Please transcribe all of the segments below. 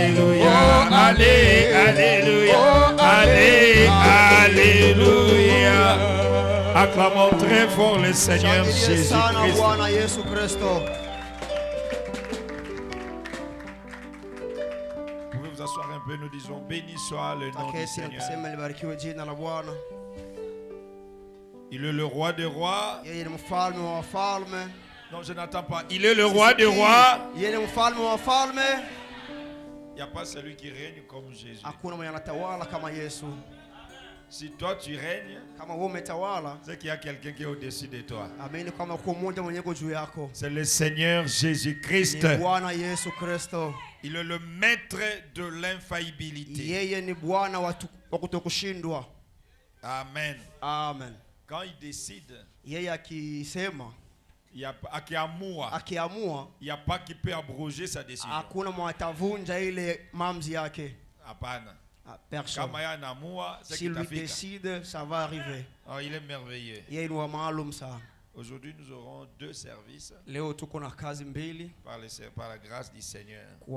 alléluia, allez, alléluia, allez, alléluia. Acclamons très fort le Seigneur Jésus-Christ. Vous pouvez vous asseoir un peu, nous disons béni soit le nom du Seigneur. Il est le roi des rois. Non, je n'attends pas. Il est le roi des rois. Il n'y a pas celui qui règne comme Jésus. Si toi tu règnes, c'est qu'il y a quelqu'un qui est au-dessus de toi. C'est le Seigneur Jésus-Christ. Il est le maître de l'infaillibilité. Amen. Amen. Quand il décide, akiamua, il n'y a pas qui peut abroger sa décision. Hapana. Personne. Si lui décide, ça va arriver. Oh, il est merveilleux. Aujourd'hui, nous aurons deux services par la grâce du Seigneur. Il y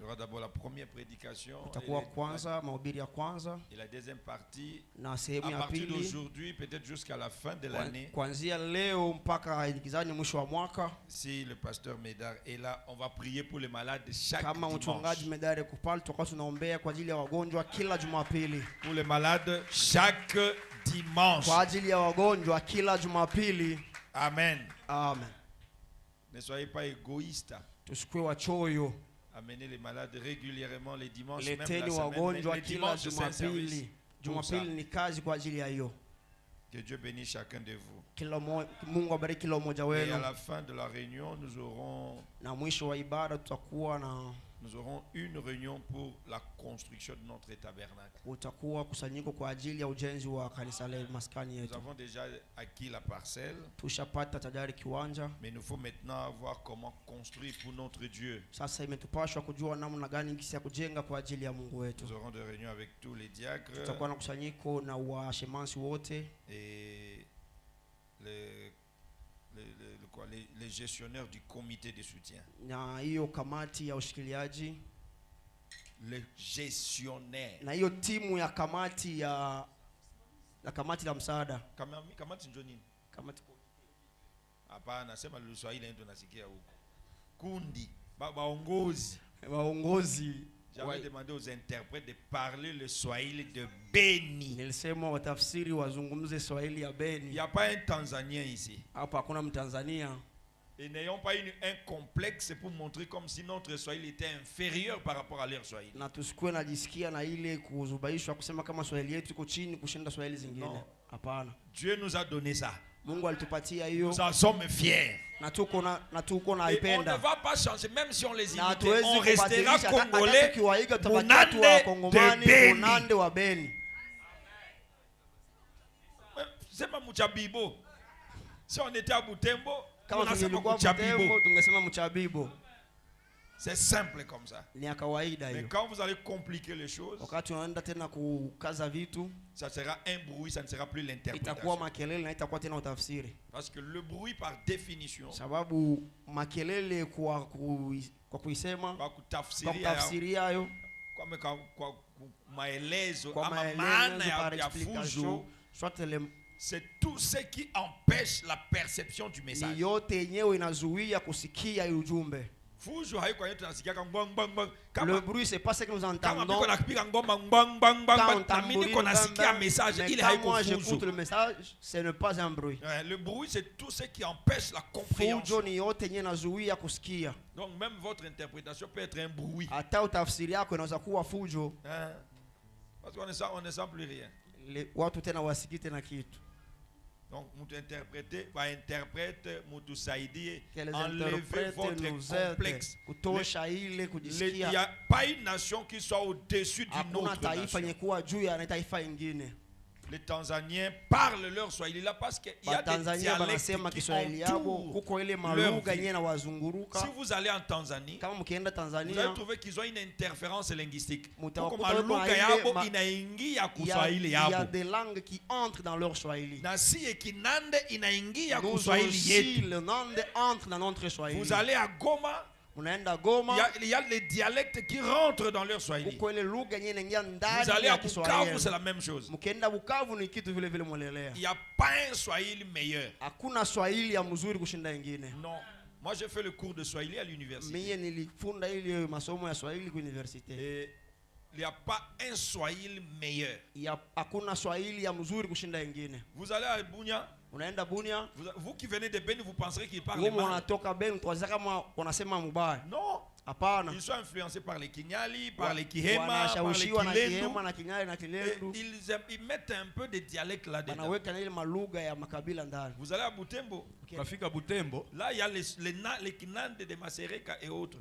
aura d'abord la première prédication et la deuxième partie à partir d'aujourd'hui, peut-être jusqu'à la fin de l'année. Si le pasteur Médard est là, on va prier pour les malades chaque dimanche. Pour les malades chaque dimanche. Amen. Amen. Ne soyez pas égoïstes. Amenez les malades régulièrement les dimanches, même la semaine. Les dimanches, c'est un service. Que Dieu bénisse chacun de vous. Et à la fin de la réunion, nous aurons une réunion pour la construction de notre tabernacle. Nous avons déjà acquis la parcelle, mais il nous faut maintenant voir comment construire pour notre Dieu. Nous aurons des réunions avec tous les diacres et les gestionnaires du comité de soutien. Les gestionnaires. Kamati njoni. Hapana, sema Luswahili ndio nasikia huko. Kundi, baongozi. J'avais demandé aux interprètes de parler le Swahili de Beni. Il n'y a pas un Tanzanien ici. Et n'ayons pas un complexe pour montrer comme si notre Swahili était inférieur par rapport à leur Swahili. Non. Dieu nous a donné ça. Nous en sommes fiers. Et on ne va pas changer, même si on les imite. On restera congolais. Munande de Beni. C'est pas Muchabibo. Si on était à Butembo, c'est simple comme ça. Mais quand vous allez compliquer les choses, ça sera un bruit, ça ne sera plus l'interprétation. Parce que le bruit par définition, c'est tout ce qui empêche la perception du message. Le bruit, c'est pas ce que nous entendons. Quand moi j'écoute le message, ce n'est pas un bruit. Le bruit, c'est tout ce qui empêche la compréhension. Donc même votre interprétation peut être un bruit. Parce qu'on ne sent plus rien. Donc, vous interprétez, enlevez votre complexe. Il n'y a pas une nation qui soit au-dessus d'une autre nation. Les Tanzaniens parlent leur Swahili là parce qu'il y a des dialectes qui entourent leur vie. Si vous allez en Tanzanie, vous allez trouver qu'ils ont une interférence linguistique. Il y a des langues qui entrent dans leur Swahili. Nous aussi, le Nande entre dans notre Swahili. Vous allez à Goma, il y a les dialectes qui rentrent dans leur Swahili. Vous allez à Bukavu, c'est la même chose. Il n'y a pas un Swahili meilleur. Non. Moi, j'ai fait le cours de Swahili à l'université. Et il n'y a pas un Swahili meilleur. Vous allez à Bunia. Vous qui venez de Beni, vous penserez qu'il parle mal. Non. Ils sont influencés par les Kinyali, par les Kihema, par les Kilendu. Ils mettent un peu de dialecte là-dedans. Vous allez à Butembo. Là, il y a les Kinande de Masereka et autres.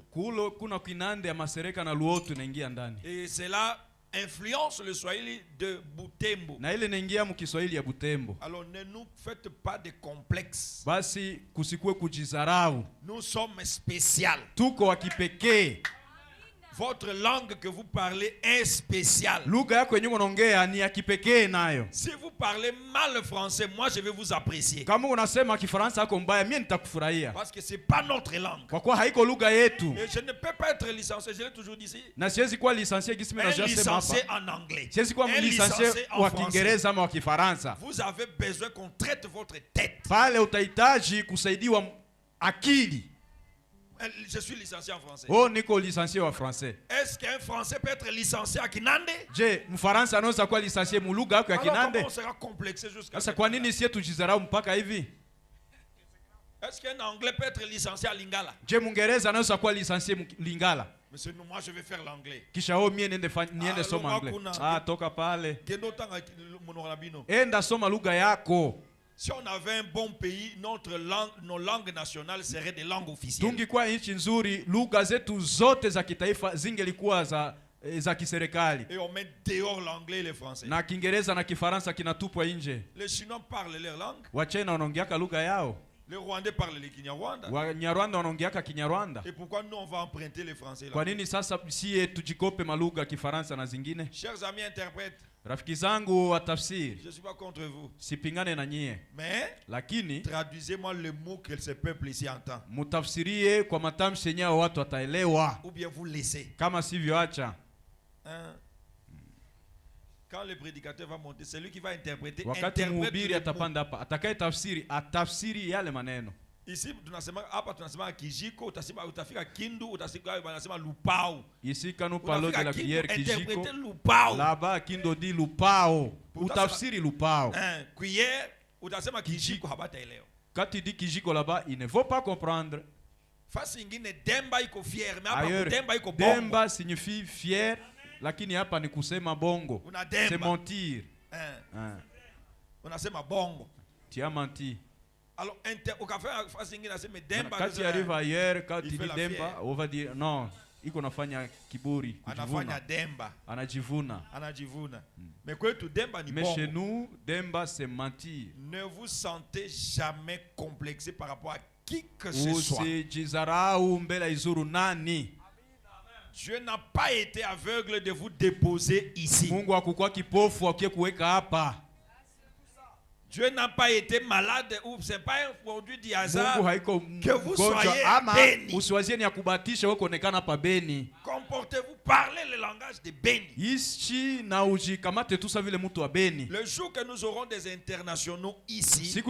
Et c'est là influence le Swahili de Butembo. Alors ne nous faites pas de complexes. Nous sommes spéciaux. Votre langue que vous parlez est spéciale. Si vous parlez mal le français, moi je vais vous apprécier. Parce que ce n'est pas notre langue. Et je ne peux pas être licencié, je l'ai toujours dit ici. Un licencié en anglais. Un licencié en français. Vous avez besoin qu'on traite votre tête. Je suis licencié en français. Est-ce qu'un français peut être licencié à Kinande? Alors comment on sera complexé jusqu'à ce point? Est-ce qu'un anglais peut être licencié à Lingala? Monsieur, moi je vais faire l'anglais. Si on avait un bon pays, nos langues nationales seraient des langues officielles. Et on met dehors l'anglais et le français. Les Chinois parlent leur langue. Les Rwandais parlent le Kinyarwanda. Et pourquoi nous on va emprunter les Français là? Chers amis interprètes, rafiki zangu wa tafsiri, je suis pas contre vous. Sipingane na nyie. Mais lakini traduisez-moi le mot que ce peuple ici entend. Mutafsirie kwa matamshi yenyewe watu wataelewa. Ou bien vous laissez. Kama sivyo acha. Quand le prédicateur va monter, c'est lui qui va interpréter. Wakati mhubiri atapanda hapa, atakaye atafsiri yale maneno. Ici tunasema hapa tunasema kijiko, utafika kindu, unasema lupao. Ici quand nous parlons de la cuillère kijiko, là-bas kindo dit lupao. Utafsiri lupao. Cuillère, utasema kijiko habataelewa. Quand tu dis kijiko là-bas, il ne faut pas comprendre. Fasi ingine demba iko fier, mais hapa demba iko bongo. Demba signifie fier. Lakini hapa ni kusema bongo. C'est mentir. Unasema bongo. Tu as menti. Alors au café fasingine nasema demba. Quand tu arrives ailleurs, quand tu dis demba, on va dire non, iko nafanya kiburi, anafanya demba. Anajivuna. Mais kwetu demba ni bongo. Mais chez nous, demba c'est mentir. Ne vous sentez jamais complexé par rapport à qui que ce soit. Usijizarau mbele izuru nani. Dieu n'a pas été aveugle de vous déposer ici. Dieu n'a pas été malade ou c'est pas un produit du hasard que vous soyez béni. Comportez-vous, parlez le langage de béni. Le jour que nous aurons des internationaux ici,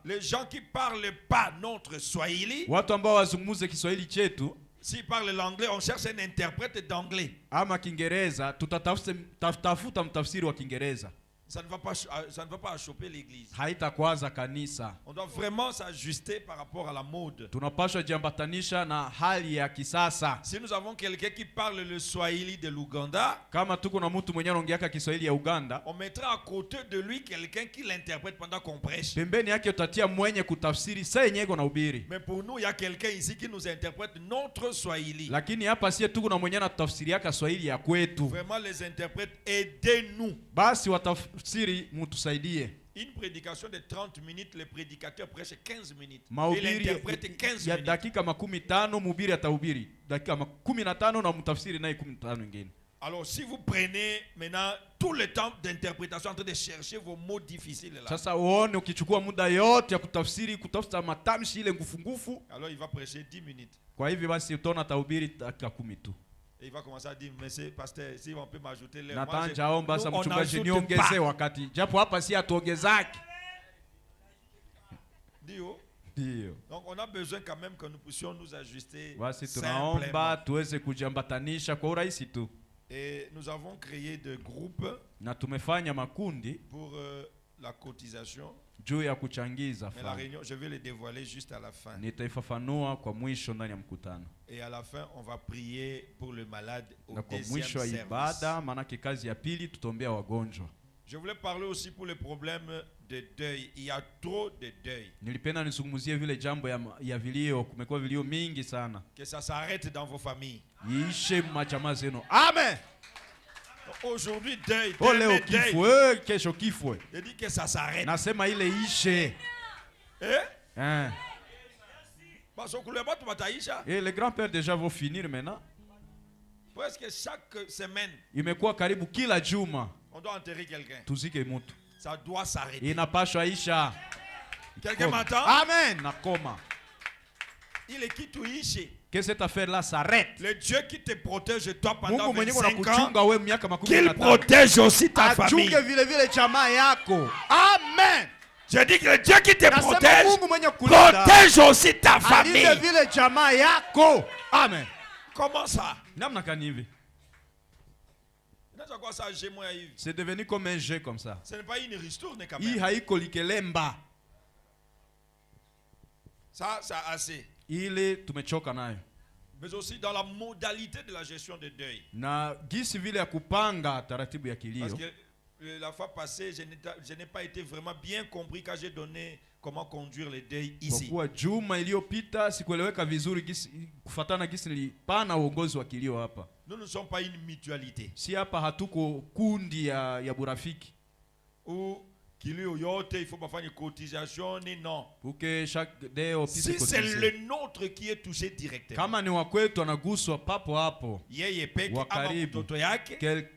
les gens qui parlent pas notre Swahili, s'ils parlent l'anglais, on cherche un interprète d'anglais. Ça ne va pas achoper l'église. On doit vraiment s'ajuster par rapport à la mode. Si nous avons quelqu'un qui parle le Swahili de l'Ouganda, on mettra à côté de lui quelqu'un qui l'interprète pendant qu'on prêche. Mais pour nous, il y a quelqu'un ici qui nous interprète notre Swahili. Vraiment, les interprètes, aidez-nous. Une prédication de 30 minutes, le prédicateur prêche 15 minutes. Et l'interprète 15 minutes. Alors si vous prenez maintenant tout le temps d'interprétation en train de chercher vos mots difficiles là. Sasa uone ukichukua muda yote ya kutafsiri kutafuta matamshi ile ngufu. Alors il va prêcher 10 minutes. Kwa hivyo basi utaona tahubiri dakika 10 tu. Et il va commencer à dire monsieur pasteur si on peut m'ajouter l'air. Natanja omba sa mchungaji niongeze wakati. Japo hapa si atuongezaki. Dio. Donc on a besoin quand même que nous puissions nous ajuster. Basi tunaomba tuweze kujambatanisha kwa urahisi tu. Et nous avons créé des groupes na tumefanya makundi pour la cotisation. Juu ya kuchangiza. Mais la réunion, je vais le dévoiler juste à la fin. Nitaifafanua kwa mwisho ndani ya mkutano. Et à la fin, on va prier pour le malade au na kwa deuxième mwisho wa service. Ibada maana kazi ya pili tutombea wagonjwa. Je voulais parler aussi pour les problèmes de deuil. Il y a trop de deuil. Nilipenda nisungumuzie vile jambo ya vilio, kumekuwa vilio mingi sana. Que ça s'arrête dans vos familles. Iishe machama zenu. Amen. Aujourd'hui deuil. Leo kifwe, kesho kifwe. Je dis que ça s'arrête. Nasema ile ishe. Et les grands-pères déjà vont finir maintenant. Presque chaque semaine. Imekuwa karibu kila juma. On doit enterrer quelqu'un. Tuzike mtu. Ça doit s'arrêter. Inapaswa isha. Quelqu'un m'entend? Amen. Nakoma. Il est qui tu ishe. Que cette affaire-là s'arrête. Le Dieu qui te protège toi pendant 25 ans, qu'il protège aussi ta famille. Amen. Je dis que le Dieu qui te protège aussi ta famille. Amen. Comment ça? C'est devenu comme un jeu comme ça. Ce n'est pas une ristourne quand même. Ça assez. Mais aussi dans la modalité de la gestion de deuil. Parce que la fois passée, je n'ai pas été vraiment bien compris quand j'ai donné comment conduire le deuil ici. Nous ne sommes pas une mutualité. Ou kilio yote il faut pas faire une cotisation ni non. Si c'est le nôtre qui est touché directement.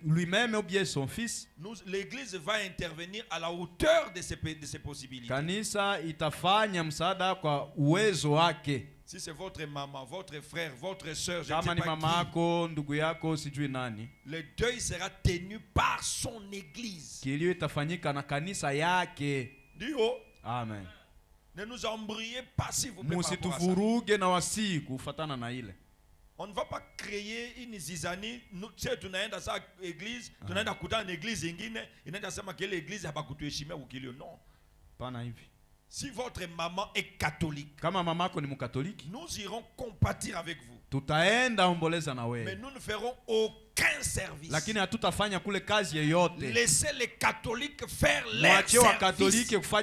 Lui-même ou bien son fils. L'église va intervenir à la hauteur de ses possibilités. Si c'est votre maman, votre frère, votre soeur, je ne sais pas qui, le deuil sera tenu par son église. Amen. Ne nous embrouillez pas s'il vous plaît. On ne va pas créer une zizanie. Nous, tu sais, tu n'as dans sa église, tu n'as dans une église ingine, il n'a pas que l'église n'a pas coûté chimé ou qu'il y a non. Si votre maman est catholique, nous irons compatir avec vous. Mais nous ne ferons aucun service. Laissez les catholiques faire leur service. Vous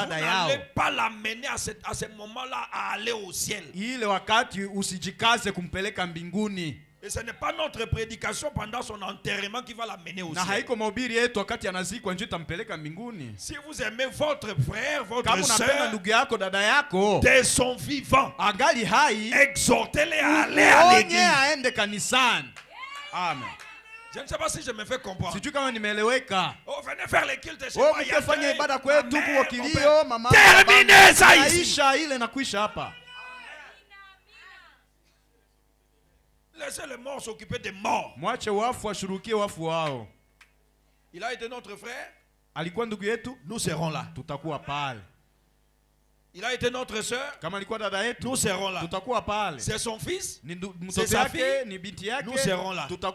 n'allez pas l'amener à ce moment-là à aller au ciel. Et ce n'est pas notre prédication pendant son enterrement qui va l'amener au ciel. Si vous aimez votre frère, votre soeur, dès son vivant, exhortez-les à aller à l'église. Amen. Je ne sais pas si je me fais comprendre. Oh, venez faire les cultes chez moi. Terminez ça ici. Laissez les morts s'occuper des morts. Il a été notre frère. Nous serons là. Il a été notre soeur. Nous serons là. C'est son fils. C'est sa fille. Nous serons là. Toute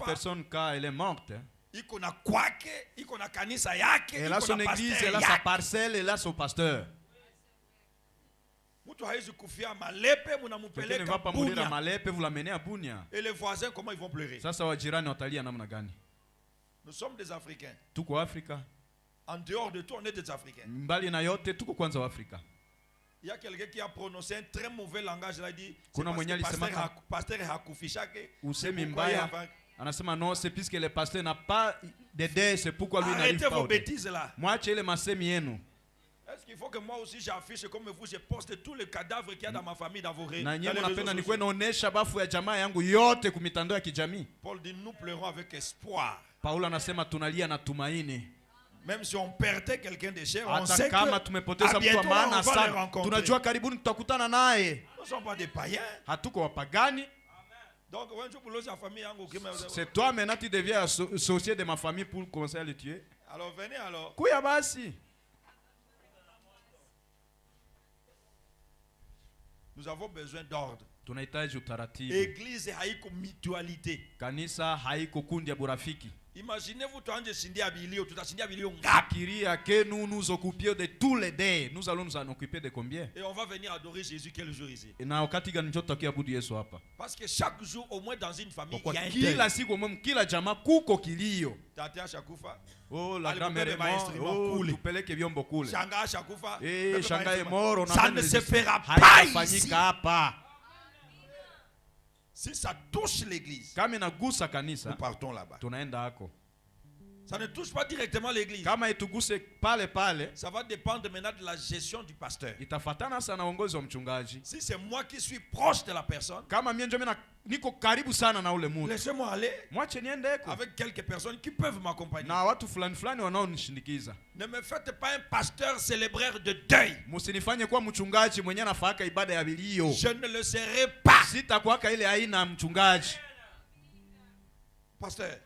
personne quand elle est morte, elle a son église, elle a sa parcelle, elle a son pasteur. Quelqu'un ne va pas mourir à Malepe, vous l'amenez à Bunia. Et les voisins, comment ils vont pleurer? Nous sommes des Africains. En dehors de tout, on est des Africains. Il y a quelqu'un qui a prononcé un très mauvais langage. Il a dit, pasteur Hakufishake. Anasema non, c'est puisque le pasteur n'a pas d'idée, c'est pourquoi lui n'arrive pas. Arrêtez vos bêtises là. Mwache ile masemi yenu. qu'il faut que moi aussi j'affiche comme vous, je poste tous les cadavres qu'il y a dans ma famille, dans vos réseaux. Paul dit nous pleurons avec espoir. Même si on perdait quelqu'un de cher, on sait que à bientôt on va le rencontrer. Nous ne sommes pas des païens. Donc, c'est toi maintenant qui deviens associé de ma famille pour commencer à le tuer. Alors venez alors. Nous avons besoin d'ordre. Église haiko mutualité. Kanisa haiko kundi ya burafiki. Imaginez-vous tutashindia bilio que nous nous occupions de tous les dés. Nous allons nous en occuper de combien? Et on va venir adorer Jésus quel jour ici? Parce que chaque jour au moins dans une famille il y a un deuil. Tata shakufa. Oh la grand-mère est morte. Oh tupeleke vyombo kule. Shanga shakufa. Shanga est mort, on ça ne se fera pas ici. Si ça touche l'église, nous partons là-bas. Ça ne touche pas directement l'église. Ça va dépendre maintenant de la gestion du pasteur. Si c'est moi qui suis proche de la personne, laissez-moi aller avec quelques personnes qui peuvent m'accompagner. Ne me faites pas un pasteur célébraire de deuil. Je ne le serai pas. Pasteur,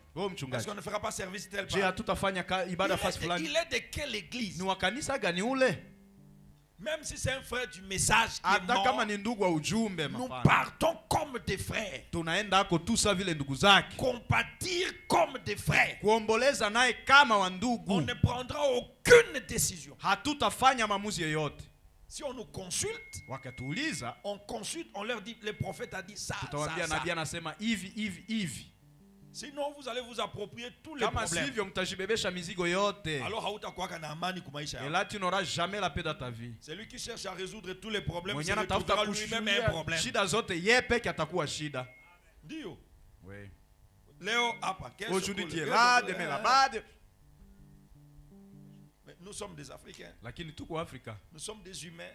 est-ce qu'on ne fera pas service tel part? Il est de quelle église? Même si c'est un frère du message qui est mort, nous partons comme des frères. Compatir comme des frères. On ne prendra aucune décision. Si on nous consulte, on leur dit, le prophète a dit ça, ça. Sinon vous allez vous approprier tous les problèmes. Alors et là tu n'auras jamais la paix dans ta vie. Celui qui cherche à résoudre tous les problèmes se retrouvera lui-même un problème. Dio. Oui. Léo apa. Aujourd'hui tu es là, demain là-bas. Nous sommes des Africains. Nous sommes des humains.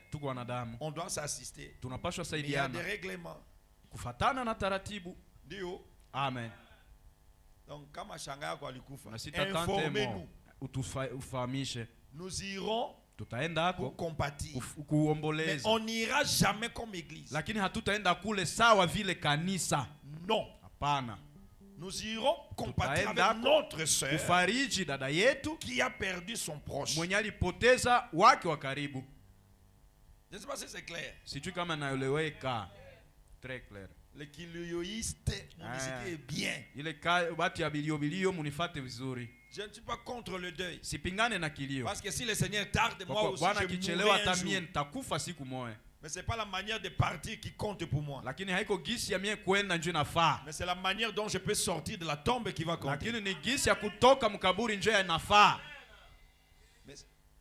On doit s'assister. Il y a des règlements. Dio. Amen. Donc, informez-nous. Nous irons pour compatir. Mais on n'ira jamais comme église. Non. Nous irons compatir avec notre sœur qui a perdu son proche. Je ne sais pas si c'est clair. Très clair. Les kilioïstes, est bien. Je ne suis pas contre le deuil. Parce que si le Seigneur tarde, moi aussi je mourrai un jour. Mais ce n'est pas la manière de partir qui compte pour moi. Mais c'est la manière dont je peux sortir de la tombe qui va compter. Mais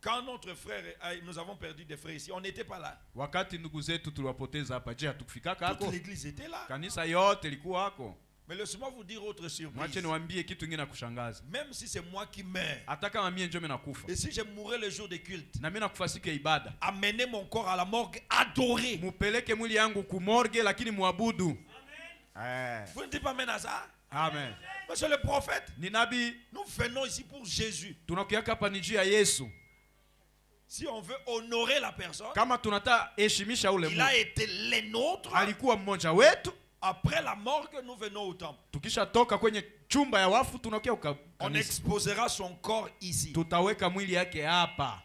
quand notre frère, nous avons perdu des frères ici, on n'était pas là. Toute l'église était là. Mais laissez-moi vous dire autre surprise. Même si c'est moi qui meurs, et si je mourrais le jour des cultes, amenez mon corps à la morgue, adorer. Vous ne dites pas maintenant à ça? Amen. Monsieur le prophète, nous venons ici pour Jésus. Si on veut honorer la personne, il a été les nôtres. Après la morgue, nous venons au temple. On exposera son corps ici. Et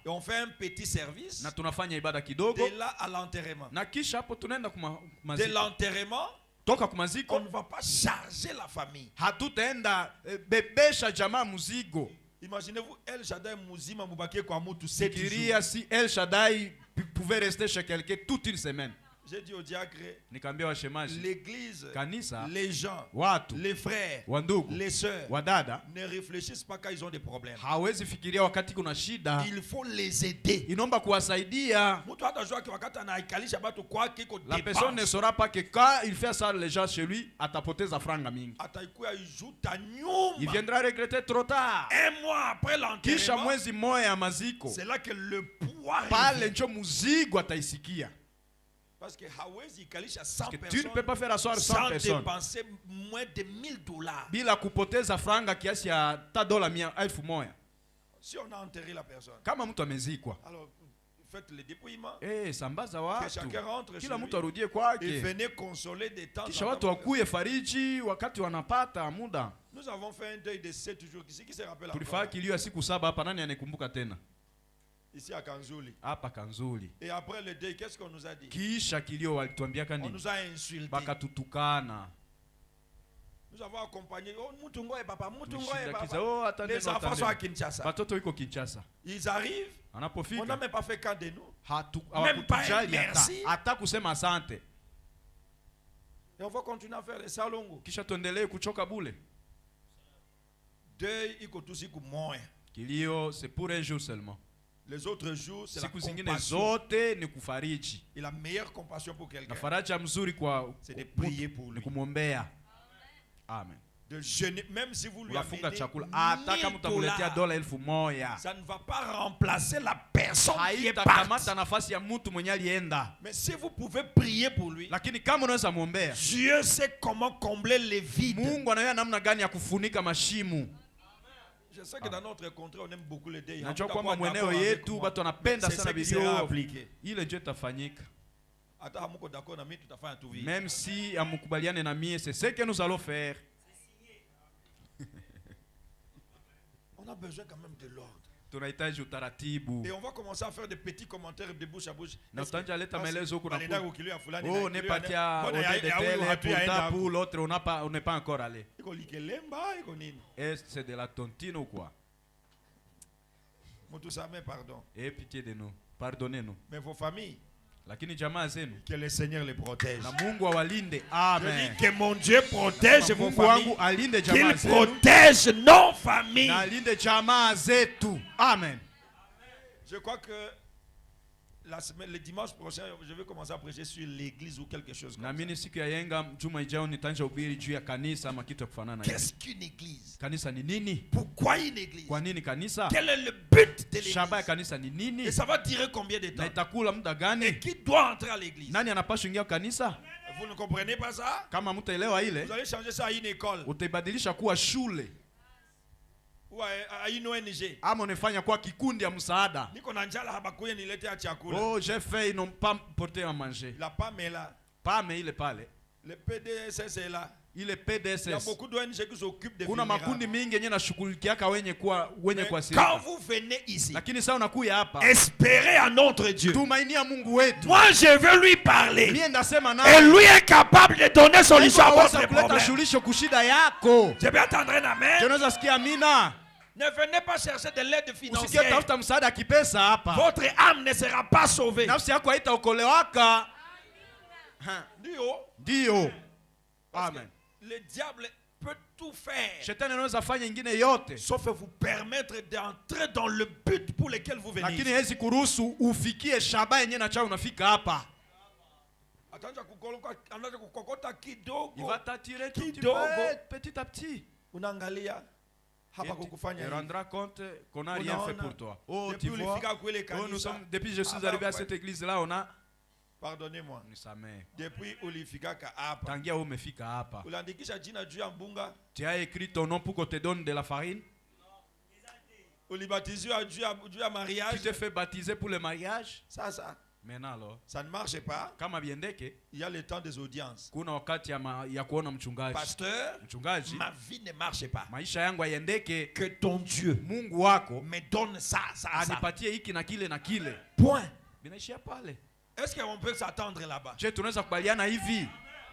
on fait un petit service. De là à l'enterrement. De l'enterrement, on ne va pas charger la famille. Imaginez-vous El Shaddai Muzima Mubake kwa mutu 7 jours. Si El Shaddai pouvait rester chez quelqu'un toute une semaine. J'ai dit au diacre, nikaambia washemaji, l'église, kanisa, les gens, watu, les frères, wandugu, les sœurs, wadada, ne réfléchissent pas quand ils ont des problèmes. hawezi fikiria wakati kuna shida. Il faut les aider. Inomba kuwasaidia. La personne ne saura pas que quand il fait ça les gens chez lui, atapoteza franga mingi. Il viendra regretter trop tard. Un mois après Kisha l'enterrement, mwezi moya ya maziko, c'est là que le poids pale ncho muzigo ataisikia. Parce que hawezi ikalisha 100 tu ne peux pas faire asseoir 100 personnes dépenser moins de $1000. bila kupoteza franga kiasi ya $1000. Si on a enterré la personne, kama mtu amezikwa, alors faites le dépouillement, sambaza watu, chacun rentre kila chez mtu lui, arudie et kwake, venez consoler des temps. kisha watu wakuye fariji wakati wanapata muda. Nous avons fait un deuil de 7 jours ici. Qui se rappelle Tulifanya encore? kilio ya siku 7 hapa, nani anakumbuka tena? Ici à Kanzuli. Hapa Kanzuli. Et après le deuil, qu'est-ce qu'on nous a dit? Kisha kilio walituambia On kani? nous a insultés. Bakatutukana. Nous avons accompagné. Oh, Mutungoe papa, Mutungoe Kiza, papa. oh, attendez, Les enfants sont à Kinshasa. Batoto iko Kinshasa. Ils arrivent. On n'a Anapofika même pas fait qu'un de nous. même pas un merci. hata kusema asante. Et on va continuer à faire les salongo. Kisha tuendelee kuchoka bule. Deuil, il faut tout siku moins. Kilio c'est pour un jour seulement. Les autres jours, c'est la Siku zingine compassion. zote ni kufariji. Et la meilleure compassion pour quelqu'un, Na faraja mzuri kwa c'est de prier pour ni lui. kumwombea. Amen. De jeûner, même si vous lui Unafunga amenez chakula hata kama utamuletea $1000, $1000, ça ne va pas remplacer la personne qui est partie. haitakamata nafasi ya mtu mwenye alienda. Mais si vous pouvez prier pour lui, Lakini kama unaweza muombea, Dieu sait comment combler les vides. Mungu anajua namna gani ya kufunika mashimu. Je sais que dans notre contrée, on aime beaucoup les deuils. Najua kwamba mweneo yetu watu wanapenda sana bilio. Ile ndio itafanyika. Même si amukubaliane na mie, c'est ce que nous allons faire. On a besoin quand même de l'ordre. Tunahitaji utaratibu. Et on va commencer à faire des petits commentaires de bouche à bouche. Na tutaanza leta maelezo huko na kule. oh, n'est pas qu'à au de pour l'autre on n'est pas encore allé. Et c'est de la tontine ou quoi? Pardon. Et pitié de nous. Pardonnez-nous. Mais vos familles, Lakini jamaa zenu, que le Seigneur les protège. na Mungu awalinde. Amen. Que mon Dieu protège vos familles. Alinde jamaa Qu'il zetu. protège nos familles. Na alinde jamaa zetu. Amen. Je crois que le dimanche prochain, je vais commencer à prêcher sur l'église ou quelque chose comme ça. Siku ya yenga juma ijao nitaanza ubiri juu ya kanisa ama kitu kufanana. Qu'est-ce qu'une église? Kanisa ni nini? Pourquoi une église? Kwa nini kanisa? Quel est le but de l'église? Shaba ya kanisa ni nini? Et ça va durer combien de temps? Na itakula muda gani? Et qui doit entrer à l'église? Nani anapaswa ingia kanisa? Vous ne comprenez pas ça? Kama mtaelewa ile, vous allez changer ça à une école. Utaibadilisha kuwa shule. Ou à une ONG. Ama unafanya kuwa kikundi ya msaada. Niko na njala habakuye niletea chakula. Oh, j'ai fait, ils n'ont pas porté à manger. La PAM est là. PAM il est pale. Le PDSS est là. Il est PDSS. Il y a beaucoup d'ONG qui s'occupent des kuna makundi mingi yenye nashughulikiaka wenye kwa quand vous venez ici, lakini sasa unakuja hapa, espérez en notre Dieu. Tumainia Mungu wetu. Moi je veux lui parler. Mie ndasema naye. Et lui est capable de donner solution à votre problème. Suluhisho kushida yako. Je vais attendre un amen. Tunaweza sikia amina. Ne venez pas chercher de l'aide financière. Usikie tafuta msaada kipesa hapa. Votre âme ne sera pas sauvée. Nafsi yako haitaokolewaka. Ndio. Amen. Le diable peut tout faire. Shetani anaweza fanya ingine yote. Sauf vous permettre d'entrer dans le but pour lequel vous venez. Lakini hezi kuruhusu ufikie shaba yenyewe na chao unafika hapa. Il va t'attirer petit à petit. Unaangalia hapa kukufanya hivi. Tu rendras compte qu'on n'a rien fait pour toi. Oh, tu vois. Depuis je suis arrivé à cette église là, on a pardonnez-moi. Depuis ulifika hapa. Tangia umefika hapa. Uliandikisha jina juu ya mbunga. Tu as écrit ton nom pour qu'on te donne de la farine. Ulibatizwa juu ya mariage. Tu t'es fait baptiser pour le mariage. Ça. Maintenant alors, ça ne marche pas. Kama biendeke, il y a le temps des audiences. Kuna wakati ya kuona mchungaji. Pasteur, mchungaji, ma vie ne marche pas. Maisha yangu yendeke. Que ton Dieu, Mungu wako, me donne ça. Anipatie hiki na kile na kile. Point. Binaishia pale. Est-ce qu'on peut s'attendre là-bas? Je tunaweza kubaliana hivi.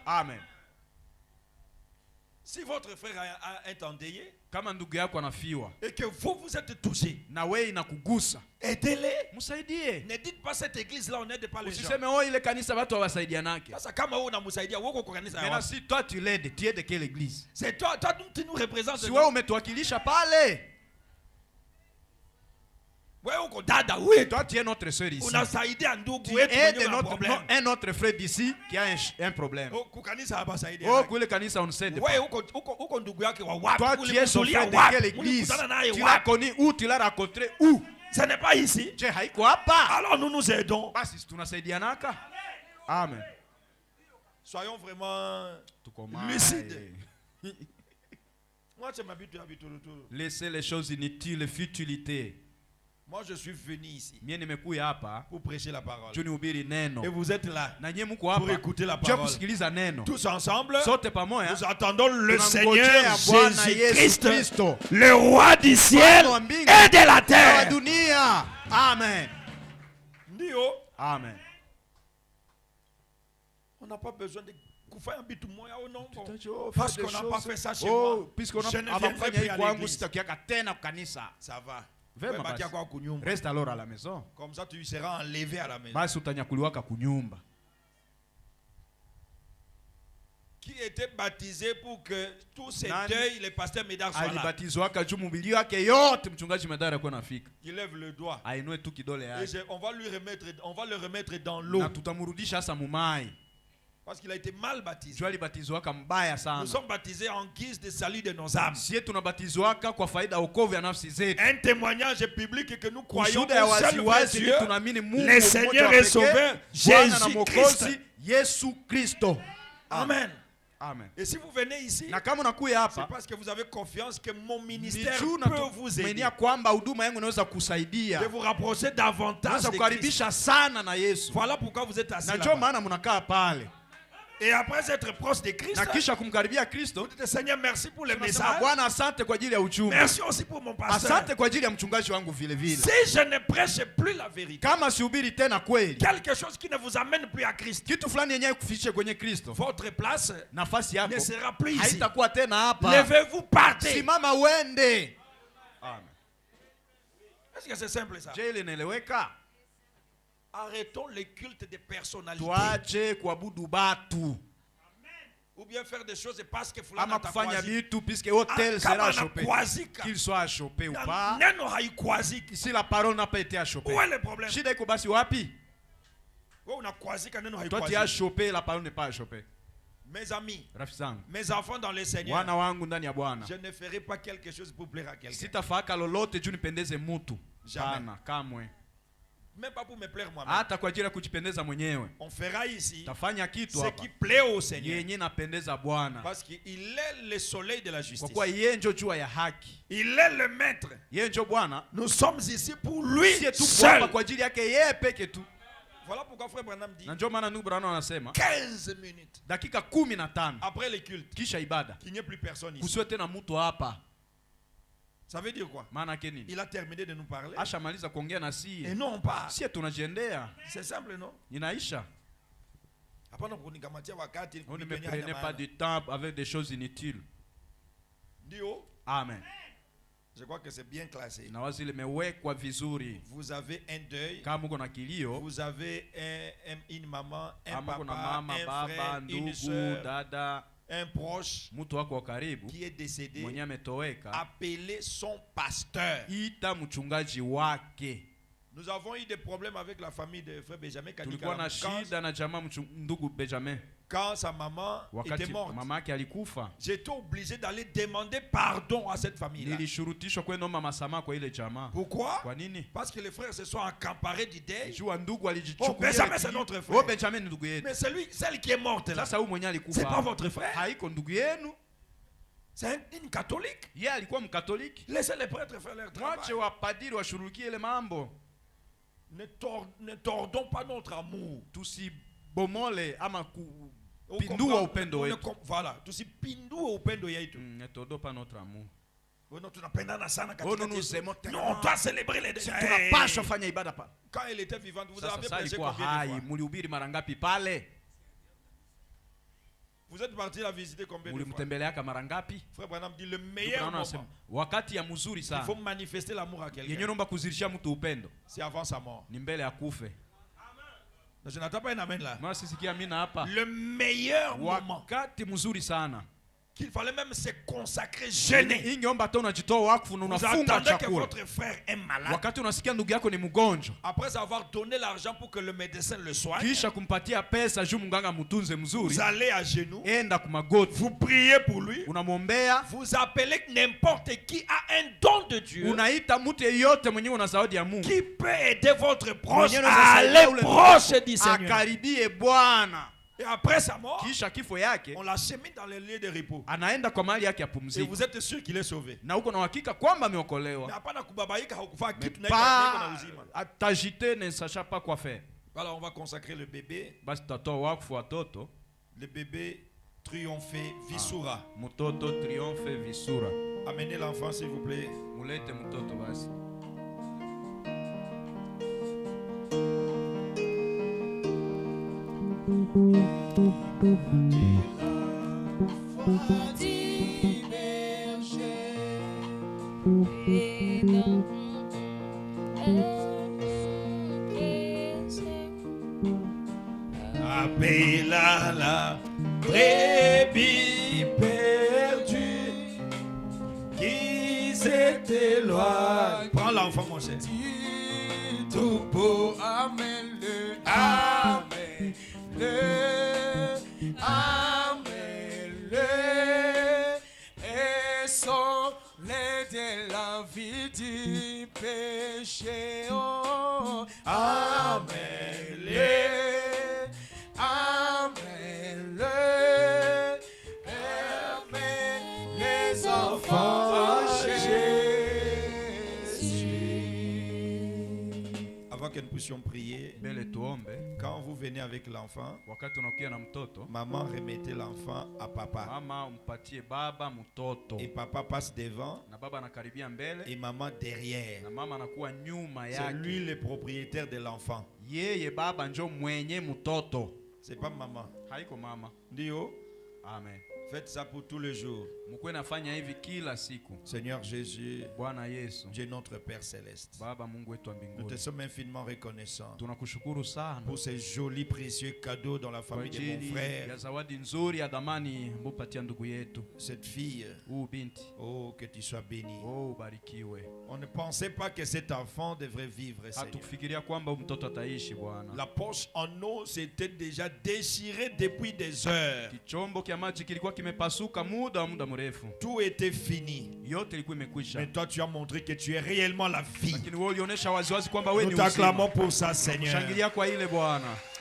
Amen. Si votre frère a un endeuillé, Kama ndugu yako anafiwa et que vous êtes touché, na wewe inakugusa, aidez-les. Msaidie. Ne dites pas cette église là on n'aide pas les gens. Usiseme ile kanisa watu hawasaidianake. Sasa kama wewe unamsaidia wewe uko kanisa yako. Mais si toi tu l'aides, tu es de quelle église? C'est toi tu nous représentes. Si wewe umetuwakilisha pale. Wewe uko dada wewe. Toi tu es notre sœur ici. Unasaidia ndugu wetu mwenye una problème. Un autre frère d'ici qui a un problème. Ku kanisa hapa saidia. Oh kule kanisa on s'aide. Wewe uko ndugu yake wa wapi? Toi tu es son frère de quelle église? Tu l'as connu où? Tu l'as rencontré où? Ce n'est pas ici. Je haiko hapa. Alors nous nous aidons. Basi tunasaidianaka. Amen. Soyons vraiment lucides. Moi je m'habitue à vite retour. Laissez les choses inutiles, futilités. Moi je suis venu ici pour prêcher la parole. Et vous êtes là pour écouter la parole. Tous ensemble, nous attendons le Seigneur Jésus-Christ, le roi du ciel et de la terre. Amen. Amen. On n'a pas besoin de faire un bit moya au nom. Parce qu'on n'a pas fait ça chez moi. Je ne viendrai plus à l'église. Ça va. Reste alors à la maison. Comme ça tu seras enlevé à la maison. Basi utanyakuliwaka kunyumba. Qui était baptisé pour que tous ces deuils le pasteur Médard soit là. Alibatizwaka juu mhubiri wake yote mchungaji Médard alikuwa anafika. Il lève le doigt. Ainue tu kidole yake. Et on va le remettre dans l'eau. Na tutamrudisha sasa mumai. Parce qu'il a été mal baptisé. Nous sommes baptisés en guise de salut de nos âmes. Un témoignage public que nous croyons au seul vrai Dieu, le Seigneur et Sauveur Jésus-Christ. Amen. Amen. Et si vous venez ici, c'est parce que vous avez confiance que mon ministère peut vous aider. De vous rapprocher davantage de Christ. Voilà pourquoi vous êtes assis là. Et après être proche de Christ, vous dites Seigneur merci pour le message. Merci aussi pour mon pasteur. Si je ne prêche plus la vérité, quelque chose qui ne vous amène plus à Christ, votre place ne sera plus ici. Levez-vous, partez. Est-ce que c'est simple ça? Arrêtons les cultes des personnalités. Ou bien faire des choses parce que fulana t'a choisi. Qu'il soit chopé ou pas. Si la parole n'a pas été chopée. Où est le problème? Toi tu as chopé, la parole n'est pas chopée. Mes amis, mes enfants dans le Seigneur, je ne ferai pas quelque chose pour plaire à quelqu'un. Jamais. Même pas pour me plaire moi-même. On fera ici ce qui plaît au Seigneur. Parce qu'il est le soleil de la justice. Il est le maître. Nous sommes ici pour lui seul. Voilà pourquoi frère Branham dit 15 minutes après le culte qu'il n'y ait plus personne ici. Ça veut dire quoi? Il a terminé de nous parler. Et non, on part. C'est simple, non? On ne me prenez pas du temps avec des choses inutiles. Amen. Je crois que c'est bien classé. Vous avez un deuil. Vous avez une maman, un papa, un frère, une soeur, un proche qui est décédé. Appelez son pasteur. Nous avons eu des problèmes avec la famille de frère Benjamin. Quand sa maman était morte, j'étais obligé d'aller demander pardon à cette famille-là. Pourquoi? Parce que les frères se sont accaparés du deuil. Oh, Benjamin, c'est notre frère. Mais celle qui est morte là, c'est pas votre frère. C'est une catholique. Laissez les prêtres faire leur travail. Ne tordons pas notre amour. Voilà, tusipindue upendo yetu. Pas notre amour. Nous on doit célébrer les deux. Quand elle était vivante, vous avez prêché combien de fois? Vous êtes parti la visiter combien de fois? Frère Branham dit le meilleur moment. Il faut manifester l'amour à quelqu'un. C'est avant sa mort. Je n'attends pas un amen là. Le meilleur moment. Qu'il fallait même se consacrer, jeûner. Vous attendez que votre frère est malade. Après avoir donné l'argent pour que le médecin le soigne, vous allez à genoux, vous priez pour lui, vous appelez n'importe qui a un don de Dieu, qui peut aider votre proche à aller proche du Seigneur. Et après sa mort, on l'a chemin dans les lieux de repos. Et vous êtes sûr qu'il est sauvé. Mais ne sachant pas quoi faire. Alors on va consacrer le bébé. Le bébé Triomphé Visura. Amenez l'enfant s'il vous plaît. Appelle la brebis perdue qui s'éloigne. Prends l'enfant mon cher. Troupeau, amène-le, amène-le, amène-le, et sauve-le de la vie du péché. Oh, amène-le, amène-le, amène les enfants à que nous puissions prier, quand vous venez avec l'enfant, maman remettez l'enfant à papa. Et papa passe devant et maman derrière. C'est lui le propriétaire de l'enfant. C'est pas maman. Dio. Amen. Faites ça pour tous les jours. Seigneur Jésus, Dieu notre Père Céleste, nous te sommes infiniment reconnaissants pour ces jolis précieux cadeaux dans la famille de mon frère. Cette fille, oh que tu sois béni. On ne pensait pas que cet enfant devrait vivre, Seigneur. La poche en eau s'était déjà déchirée depuis des heures. Tout était fini. Mais toi tu as montré que tu es réellement la vie. Nous t'acclamons pour ça, Seigneur.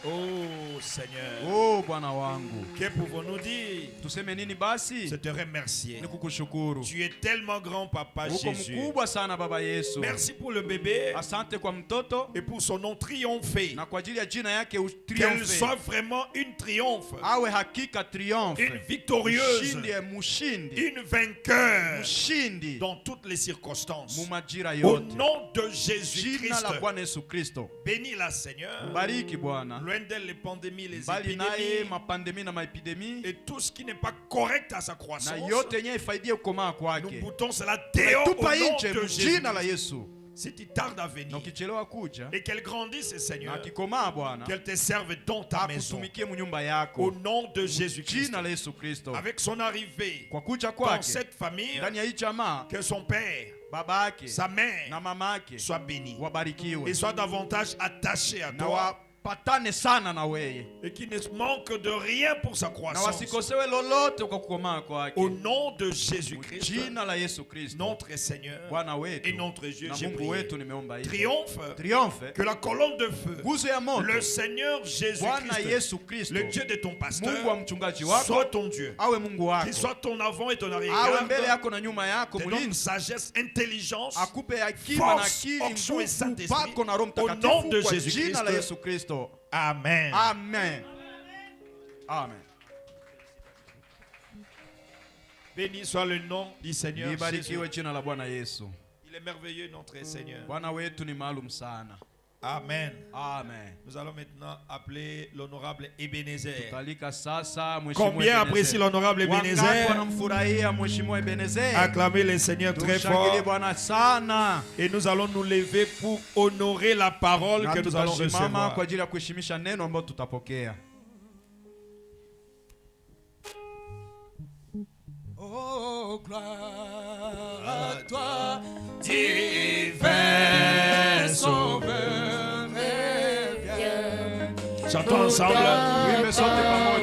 Oh Seigneur. Oh Bwana wangu. Que pouvons-nous dire? Tuseme nini basi? C'est te remercier. Nikukushukuru. Tu es tellement grand, Papa Jésus. Mkubwa sana Baba Yesu. Merci pour le bébé. Asante kwa mtoto. Et pour son nom triomphé. Na kwa ajili ya jina yake triomphé. Qu'elle soit vraiment une triomphe. Awe hakika triomphe. Une victorieuse. Mushindi ya mushindi. Une vainqueur. Mushindi. Dans toutes les circonstances. Mumajira yote. Au nom de Jésus-Christ. Jina la Bwana Yesu Kristo. Bénis la Seigneur. Mbariki Bwana. Loin d'elle les pandémies, les épidémies. Et tout ce qui n'est pas correct à sa croissance. Nous boutons cela dehors au nom de Jésus. Si tu tardes à venir et qu'elle grandisse, Seigneur, qu'elle te serve dans ta maison au nom de Jésus-Christ. Avec son arrivée dans cette famille, que son père, sa mère soit béni et soit davantage attaché à toi. Et qui ne manque de rien pour sa croissance. Au nom de Jésus-Christ, notre Seigneur et notre Dieu, j'ai prié. Triomphe, que la colonne de feu, le Seigneur Jésus-Christ, le Dieu de ton pasteur, soit ton Dieu, qu'il soit ton avant et ton arrière-garde, te donne sagesse, intelligence, force, onction et Saint-Esprit, au nom de Jésus-Christ. Amen. Amen. Amen. Béni soit le nom du Seigneur Jésus. Il Il est merveilleux notre Seigneur. Amen. Amen. Nous allons maintenant appeler l'honorable Ebenezer. Combien Combien apprécie l'honorable Ebenezer? Acclamez le Seigneur très fort. Et nous allons nous lever pour honorer la parole que nous allons recevoir. Oh, gloire à toi, divin Sauveur, viens. Chantons ensemble. Oui, mais chantez pas moi.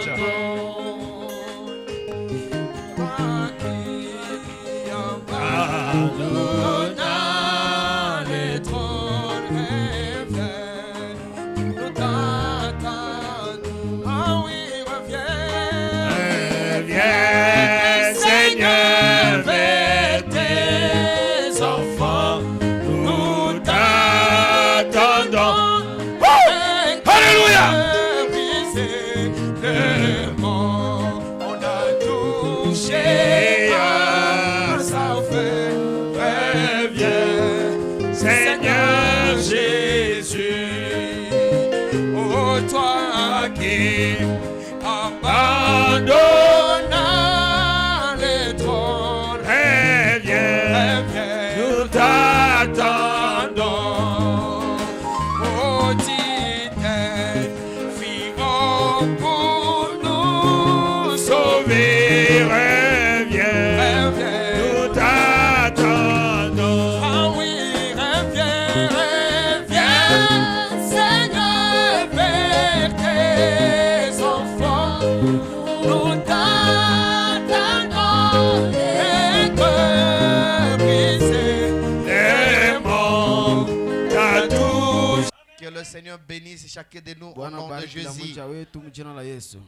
Seigneur bénisse chacun de nous au nom de Jésus.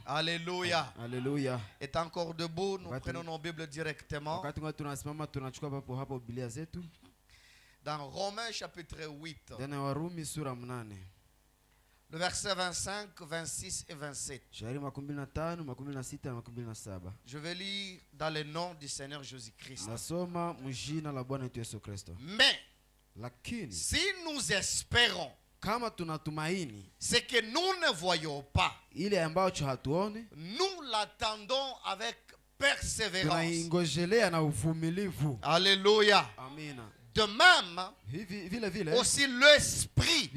Alléluia. Alléluia. Est encore debout, nous prenons nos Bibles directement. Dans Romains chapitre 8. Le verset 25, 26 et 27. Je vais lire dans le nom du Seigneur Jésus-Christ. Mais si nous espérons ce que nous ne voyons pas, nous l'attendons avec persévérance. Alléluia. De même, aussi l'Esprit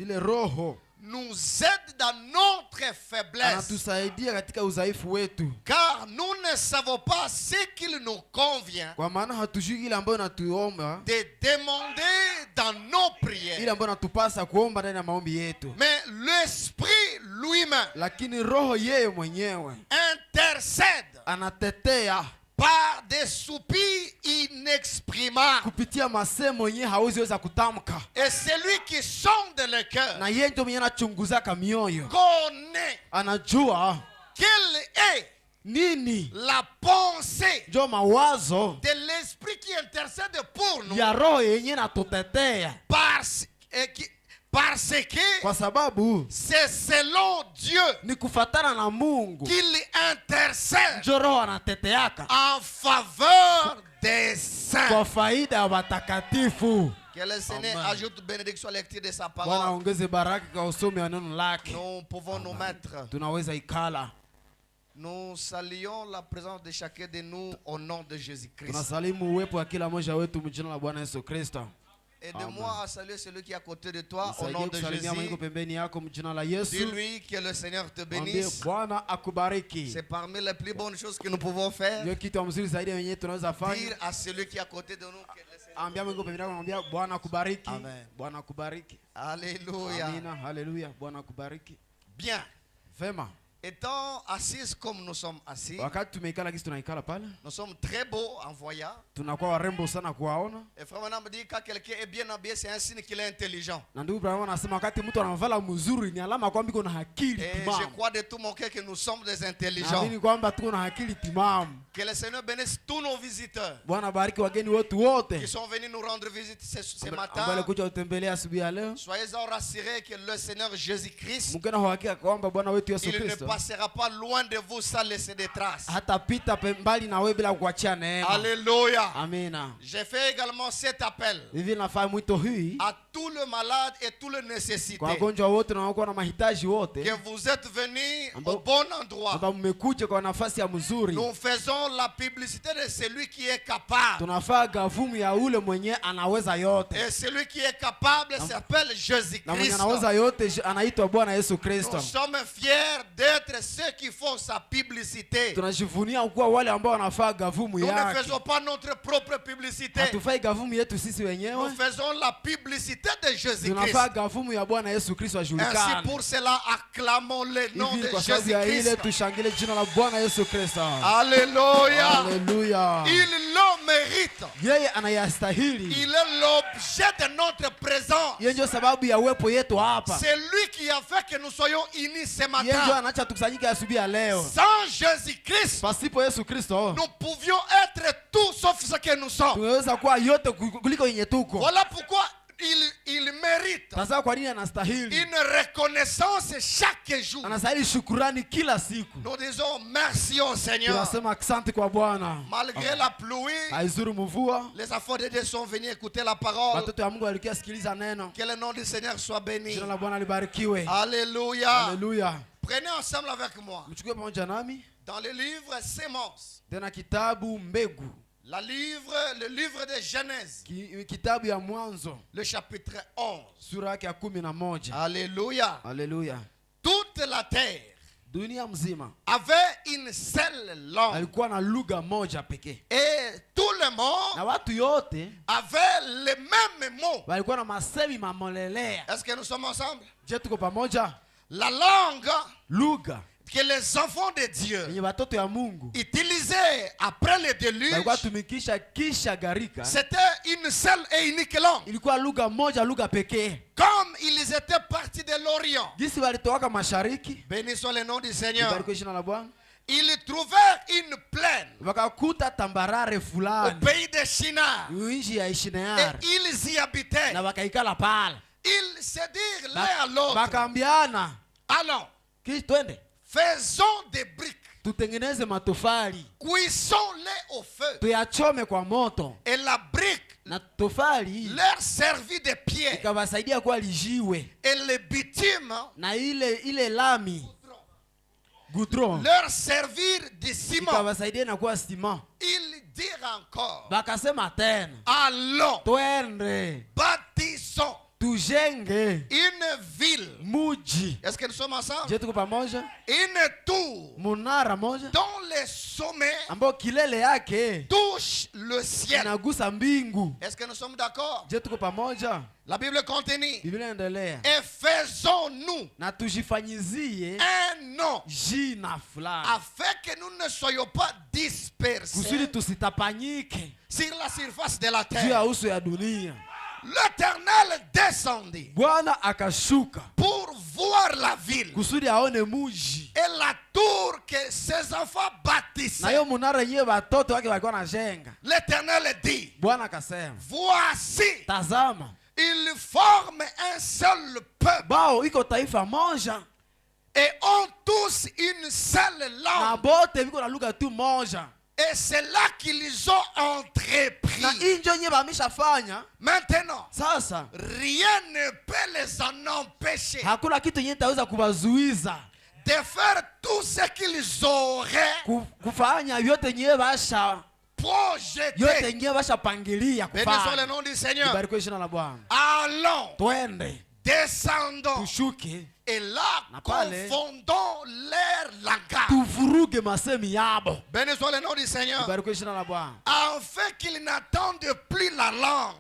nous aide dans notre faiblesse, car nous ne savons pas ce qu'il nous convient de demander dans nos prières. Mais l'Esprit lui-même intercède par des soupirs inexprimables. Et celui qui sonde le cœur connaît quelle est la pensée de l'Esprit qui intercède pour nous, parce que c'est selon Dieu qu'il intercède en faveur des saints. Que le Seigneur ajoute bénédiction à la lecture de sa parole. Nous pouvons nous mettre. Nous saluons la présence de chacun de nous au nom de Jésus-Christ. Aide-moi à saluer celui qui est à côté de toi au nom de Jésus. Dis-lui que le Seigneur te bénisse. C'est parmi les plus bonnes choses que nous pouvons faire. Dire à celui qui est à côté de nous que le Seigneur Amen. Alléluia. Bien. Étant assis comme nous sommes assis, nous sommes très beaux en voyant. Et frère Branham me dit que quand quelqu'un est bien habillé, c'est un signe qu'il est intelligent. Et je crois de tout mon cœur que nous sommes des intelligents. Que le Seigneur bénisse tous nos visiteurs qui sont venus nous rendre visite ce matin. Soyez rassurés que le Seigneur Jésus-Christ, il ne passera pas loin de vous sans laisser des traces. Alléluia. Amen. J'ai fait également cet appel à tous les malades et tous les nécessités. Que vous êtes venus au bon endroit. Nous faisons la publicité de celui qui est capable. Et celui qui est capable s'appelle Jésus-Christ. Nous sommes fiers d'être ceux qui font sa publicité. Nous ne faisons pas notre propre publicité. Nous faisons la publicité de Jésus-Christ. Ainsi pour cela acclamons le nom de Jésus-Christ. Alléluia. Il le mérite. Il est l'objet de notre présence. C'est lui qui a fait que nous soyons unis ce matin. Sans Jésus-Christ, nous pouvions être tout sauf ce que nous sommes. Voilà pourquoi il mérite une reconnaissance chaque jour. Nous disons merci au Seigneur. Malgré la pluie, les enfants de Dieu sont venus écouter la parole. Que le nom du Seigneur soit béni. Alléluia. Prenez ensemble avec moi dans le livre Sémence. Le livre de Genèse, le chapitre 11. Alléluia. Toute la terre avait une seule langue. Et tout le monde avait les mêmes mots. Est-ce que nous sommes ensemble? La langue que les enfants de Dieu utilisaient après le déluge, c'était une seule et unique langue. Comme ils étaient partis de l'Orient, bénissons le nom du Seigneur, ils trouvèrent une plaine au pays de Shinar et ils y habitaient. Ils se dirent l'un à l'autre, allons, faisons des briques, cuisons-les au feu. Et la brique leur servit de pierre. Et le bitume leur servir de ciment. Ils dirent encore, allons, bâtissons une ville. Est-ce que nous sommes ensemble? Une tour dont les sommets touchent le ciel. Est-ce que nous sommes d'accord? La Bible continue. Et faisons-nous un nom afin que nous ne soyons pas dispersés sur la surface de la terre. L'Éternel descendit pour voir la ville et la tour que ses enfants bâtissaient. L'Éternel dit, voici, ils forment un seul peuple et ont tous une seule langue. Et c'est là qu'ils ont entrepris. Maintenant, rien ne peut les en empêcher de faire tout ce qu'ils auraient projeté. Bénissons le nom du Seigneur. Allons, descendons. Et là, confondons leur langage. Bénissons le nom du Seigneur. Afin qu'ils n'entendent plus la langue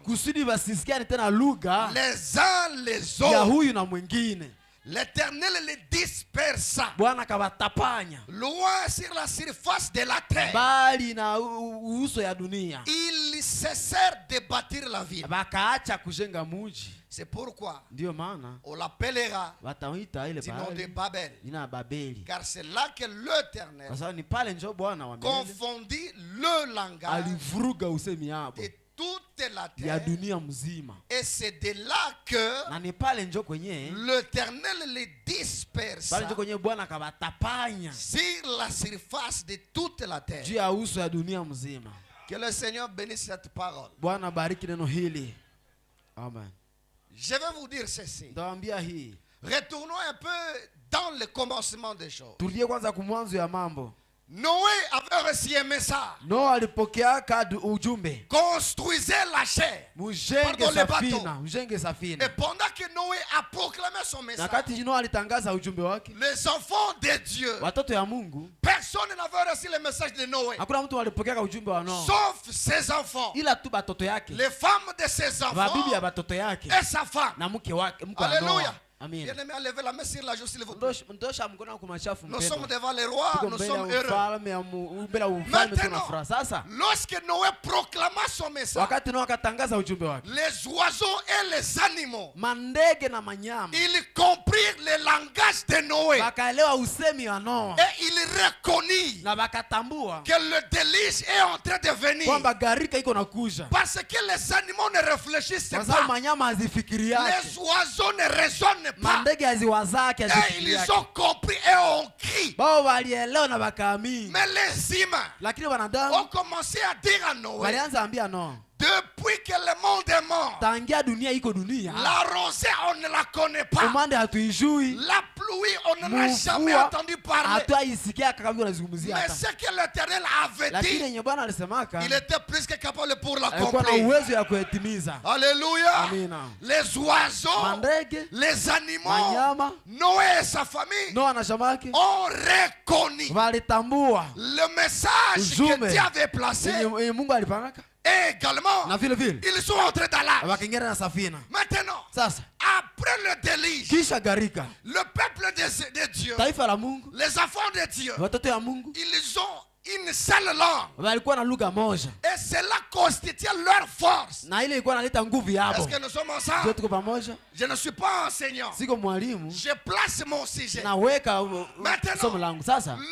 les uns les autres. L'Éternel les dispersa loin sur la surface de la terre. Ils cessèrent de bâtir la ville. C'est pourquoi on l'appellera du nom de Babel. Car c'est là que l'Éternel confondit le langage de toutes la terre. Et c'est de là que l'Éternel les dispersa sur la surface de toute la terre. Que le Seigneur bénisse cette parole. Amen. Je vais vous dire ceci. Retournons un peu dans le commencement des choses. Noé avait reçu un message. Construisez la chair. Pardon, le bateau. Et pendant que Noé a proclamé son message, les enfants de Dieu, personne n'avait reçu le message de Noé, sauf ses enfants, les femmes de ses enfants et sa femme. Alléluia. Bien-aimé, levez la main sur la joue, s'il vous plaît. Nous sommes devant les rois, nous sommes heureux. Maintenant, lorsque Noé proclama son message, les oiseaux et les animaux, ils comprirent le langage de Noé. Et ils reconnurent que le déluge est en train de venir. Parce que les animaux ne réfléchissent pas. Les oiseaux ne raisonnent pas. Et ils ont compris et ont crié. Mais les humains ont commencé à dire à Noé, depuis que le monde est mort, la rosée on ne la connaît pas, la pluie on ne l'a jamais entendu parler. Mais ce que l'Éternel avait dit, il était plus que capable pour l'accomplir. Alléluia. Les oiseaux, les animaux, Noé et sa famille ont reconnu le message que Dieu avait placé. Et également, ils sont entrés dans l'âge. Maintenant, après le déluge, le peuple de Dieu, les enfants de Dieu, ils ont une seule langue. Et cela constitue leur force. Est-ce que nous sommes ensemble? Je ne suis pas enseignant. Je place mon sujet. Maintenant,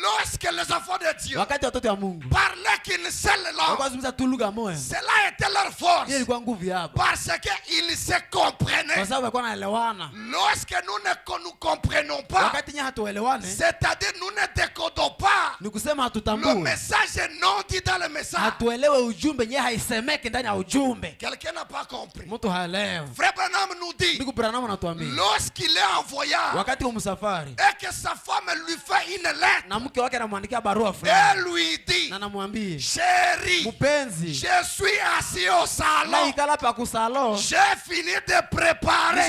lorsque les enfants de Dieu parlaient qu'une seule langue, cela était leur force. Parce qu'ils se comprenaient. Lorsque nous ne nous comprenons pas, c'est-à-dire nous ne décodons pas le message non dit dans le message, quelqu'un n'a pas compris. Frère Branham nous dit, lorsqu'il est en voyage et que sa femme lui fait une lettre et lui dit, chérie, je suis assis au salon, j'ai fini de préparer,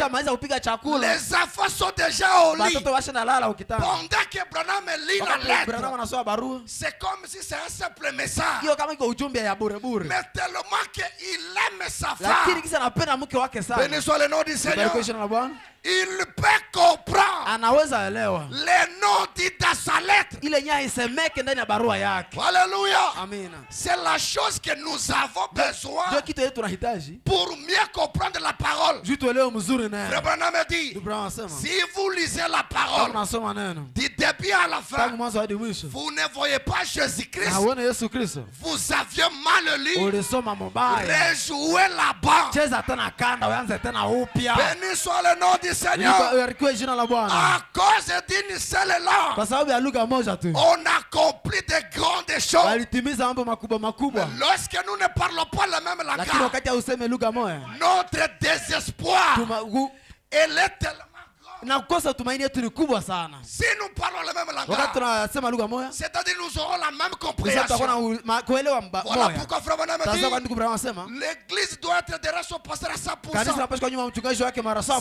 les enfants sont déjà au lit. Pendant que Branham lit la lettre, c'est comme si c'est un simple message. Mais tellement qu'il aime sa femme, béni soit le nom du Seigneur, il peut comprendre les noms dits dans sa lettre. Alléluia. C'est la chose que nous avons besoin pour mieux comprendre la parole. Frère Branham dit, si vous lisez la parole du début à la fin, vous ne voyez pas Jésus-Christ, vous aviez mal lu, rejouez la bande. Béni soit le nom du Seigneur. À cause d'une seule langue, on accomplit de grandes choses. Lorsque nous ne parlons pas le même langage, notre désespoir est tellement si nous parlons le même langage, c'est-à-dire nous aurons la même compréhension. Voilà pourquoi Frère Branham dit, l'église doit être derrière son pasteur à 100%.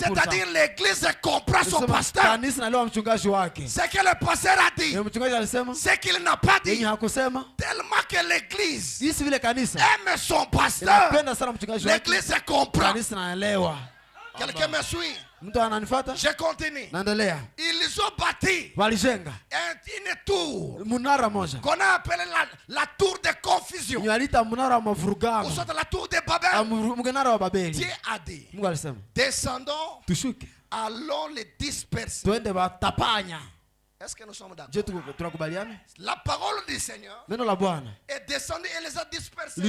C'est-à-dire l'église comprend son pasteur. Ce que le pasteur a dit, ce qu'il n'a pas dit, tellement que l'église aime son pasteur, l'église comprend. Quelqu'un me suit? Je continue. Ils ont bâti une tour qu'on a appelée la tour de confusion, ou soit la tour de Babel. Dieu a dit, descendons, allons les disperser. Est-ce que nous sommes d'accord? La parole du Seigneur est descendue et les a dispersés.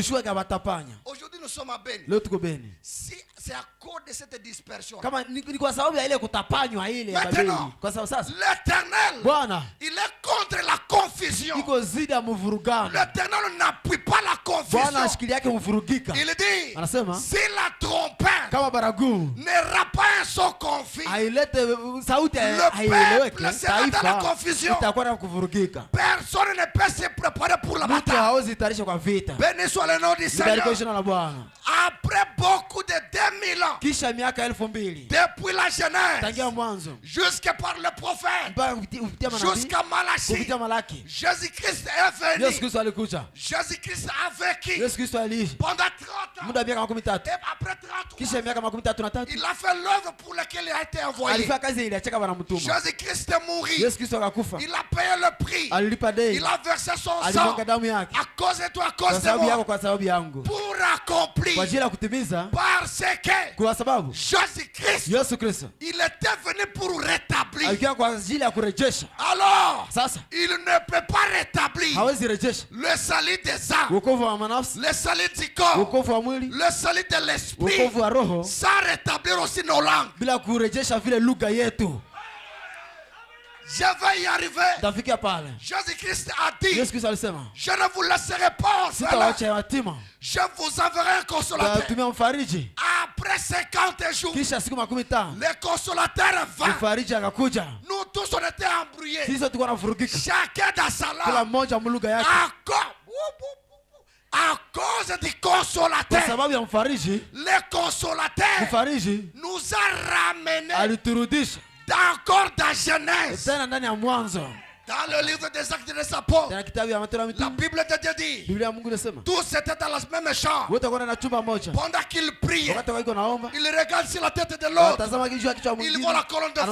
Aujourd'hui nous sommes à Béni. Si c'est à cause de cette dispersion, maintenant l'Éternel, il est contre la confusion. L'Éternel n'appuie pas la confusion. Il dit, si la trompette n'aura pas un son confus, le peuple sera dans la confusion. Personne ne peut se préparer pour la bataille. Béni soit le nom du Seigneur. Après beaucoup de 2000 ans, depuis la Genèse jusqu'à par le prophète, jusqu'à Malachie, Jésus-Christ est venu. Jésus-Christ a vécu pendant 30 ans. Et après 30 ans, il a fait l'œuvre pour laquelle il a été envoyé. Jésus-Christ est mort. Il a payé le prix. Il a versé son sang à cause de toi, à cause de moi, pour accomplir. Parce que Jésus-Christ, il était venu pour rétablir. Alors, il ne peut pas rétablir le salut des âmes, le salut du corps, le salut de l'esprit, sans rétablir aussi nos langues. Je vais y arriver. Jésus-Christ a dit, je ne vous laisserai pas orphelins. Je vous enverrai un consolateur. Après 50 jours, le consolateur va. Nous tous on était embrouillés. Chacun dans sa langue. À cause du consolateur, le consolateur nous a ramenés encore dans Genèse. Dans le livre des Actes des Apôtres, la Bible de Dieu dit, tous étaient dans la même chambre. Pendant qu'ils priaient, ils regardent sur la tête de l'autre. Ils voient la colonne de feu.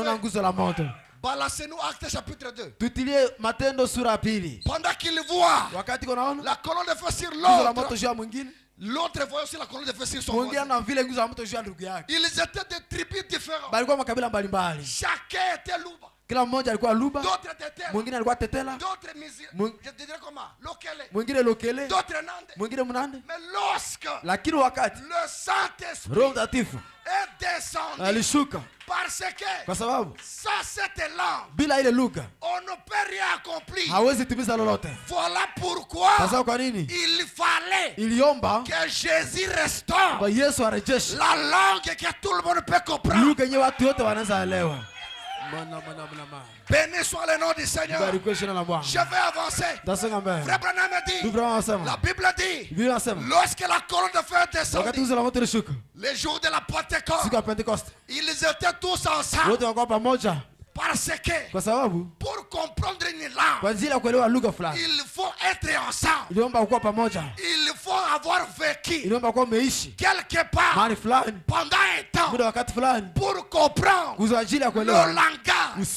Balancez-nous Actes chapitre 2. Pendant qu'ils voient la colonne de feu sur l'autre, l'autre voit aussi la colonne de feu sur son voisin. Ils étaient de tribus différentes. Chacun était louba. D'autres étaient terre. D'autres je dirais comment? Lokele. D'autres nande. Mais lorsque le Saint-Esprit est descendu, parce que sans cette langue, on ne peut rien accomplir. Voilà pourquoi il fallait que Jésus restaure la langue que tout le monde peut comprendre. Béni soit le nom du Seigneur. Je vais avancer. Frère Branham dit, la Bible dit, lorsque la colonne de feu est descendue, les jours de la Pentecôte, ils étaient tous ensemble. Parce que pour comprendre une langue, il faut être ensemble. Il faut avoir vécu quelque part pendant un temps pour comprendre le langage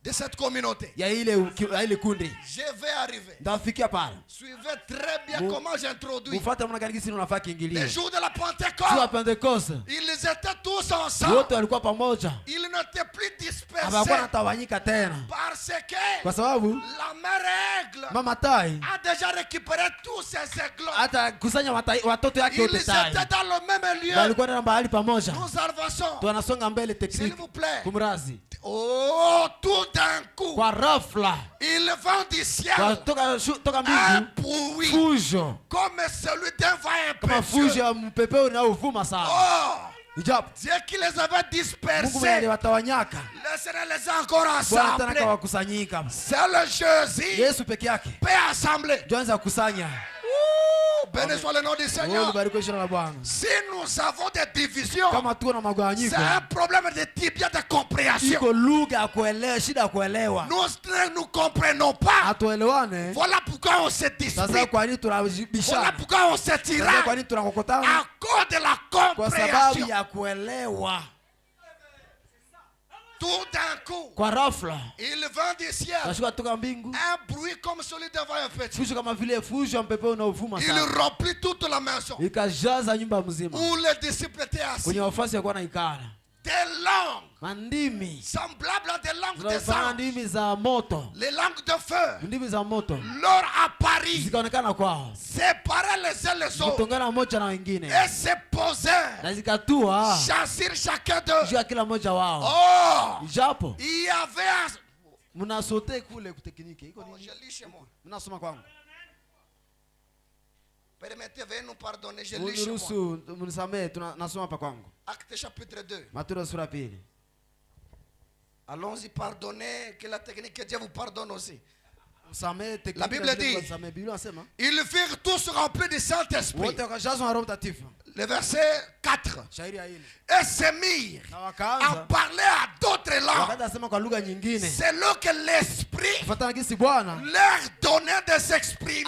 de cette communauté. Je vais arriver. Suivez très bien comment j'introduis. Les jours de la Pentecôte, ils étaient tous ensemble. Ils n'étaient plus dispersés. Parce que la mère aigle a déjà récupéré tous ses aiglons. Ils étaient dans le même lieu. Nous avançons. S'il vous plaît. Oh, tout d'un coup, il vend du ciel un bruit comme celui d'un vent impétueux. Dieu qui les avait dispersés, le Seigneur les a encore assemblés. C'est le Jésus peut assembler. Béni soit le nom du Seigneur. Si nous avons des divisions, c'est un problème de tibia de compréhension. Nous ne nous comprenons pas. Voilà pourquoi on se dispute. Voilà pourquoi on se tiraille à cause de la compréhension. Tout d'un coup, il vend du ciel un bruit comme celui d'un vent impétueux. Il remplit toute la maison où les disciples étaient assis. des langues mandimi semblables à des langues des anges, ndimi za moto, les langues de feu, ndimi za moto leur apparut, zikaonekana kwao, séparer les uns les autres, kutongana moja na wengine, et se poser, na zikatua chasser chacun d'eux. juu ya kila mmoja wao. Oh, Japo il y avait mnasote kule kutekniki iko oh, nini? je lis chez moi. Mnasoma kwangu, Permettez, veuillez nous pardonner, je lis chez moi. Mnisamee, tunasoma hapa kwangu. Acte chapitre 2. Matendo sura pili. Allons-y, pardonnez, que la technique, que Dieu vous pardonne aussi. La Bible dit, ils furent tous remplis du Saint-Esprit. Le verset 4. Et se mirent à parler à d'autres langues. C'est là que l'Esprit leur donnait de s'exprimer.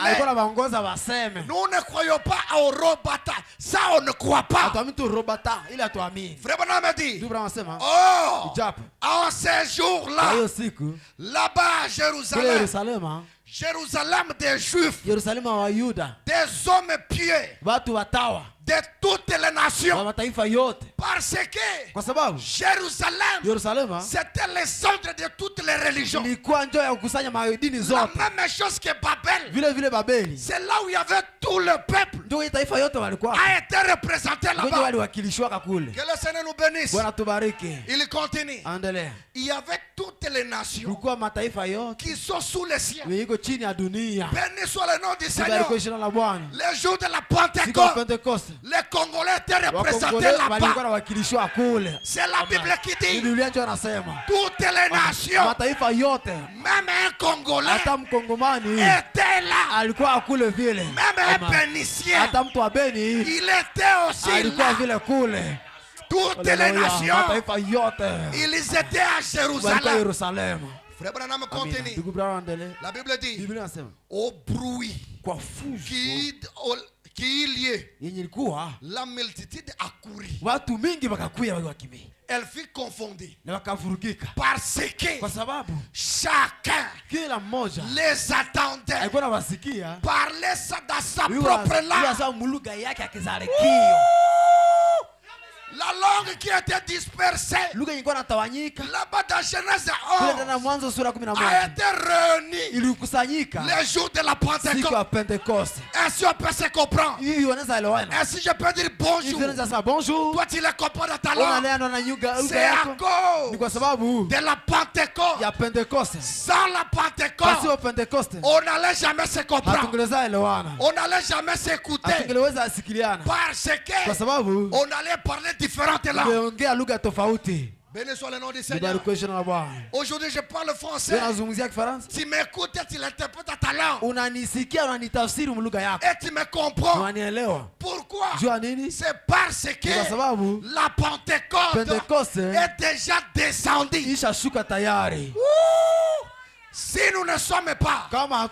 Nous ne croyons pas au Robata. Ça, on ne croit pas. Frère Branham me dit, oh, en ces jours-là, là-bas à Jérusalem, Jérusalem des Juifs, des hommes pieux, de toutes les nations, parce que Jérusalem, c'était le centre de toutes les religions. La même chose que Babel, c'est là où il y avait tout le peuple a été représenté là-bas. Que le Seigneur nous bénisse. Il continue. Il y avait toutes les nations qui sont sous les cieux. Béni soit le nom du Seigneur. Les jours de la Pentecôte, les Congolais étaient représentés là-bas. C'est la Bible qui dit toutes les nations, même un Congolais était là, même un Bénitien, il était aussi là. Toutes les nations, ils étaient à Jérusalem. Frère Branham continue. La Bible dit au bruit qui liait, la multitude accourut. Elle fut confondue parce que chacun les attendait, parlait ça dans sa propre langue. La langue qui était dispersée là-bas dans Genèse 11 a été réunie les jours de la Pentecôte. Est-ce qu'on peut se comprendre? Est-ce que je peux dire bonjour? Toi tu le comprends dans ta langue. C'est à cause de la Pentecôte. Sans la Pentecôte, on n'allait jamais se comprendre. On n'allait jamais s'écouter. Parce que on allait parler différentes langues. Béni soit le nom du Seigneur. Aujourd'hui je parle français. Tu m'écoutes et tu l'interprètes à ta langue. Et tu me comprends. Pourquoi? C'est parce que la Pentecôte est déjà descendue. Si nous ne sommes pas dans un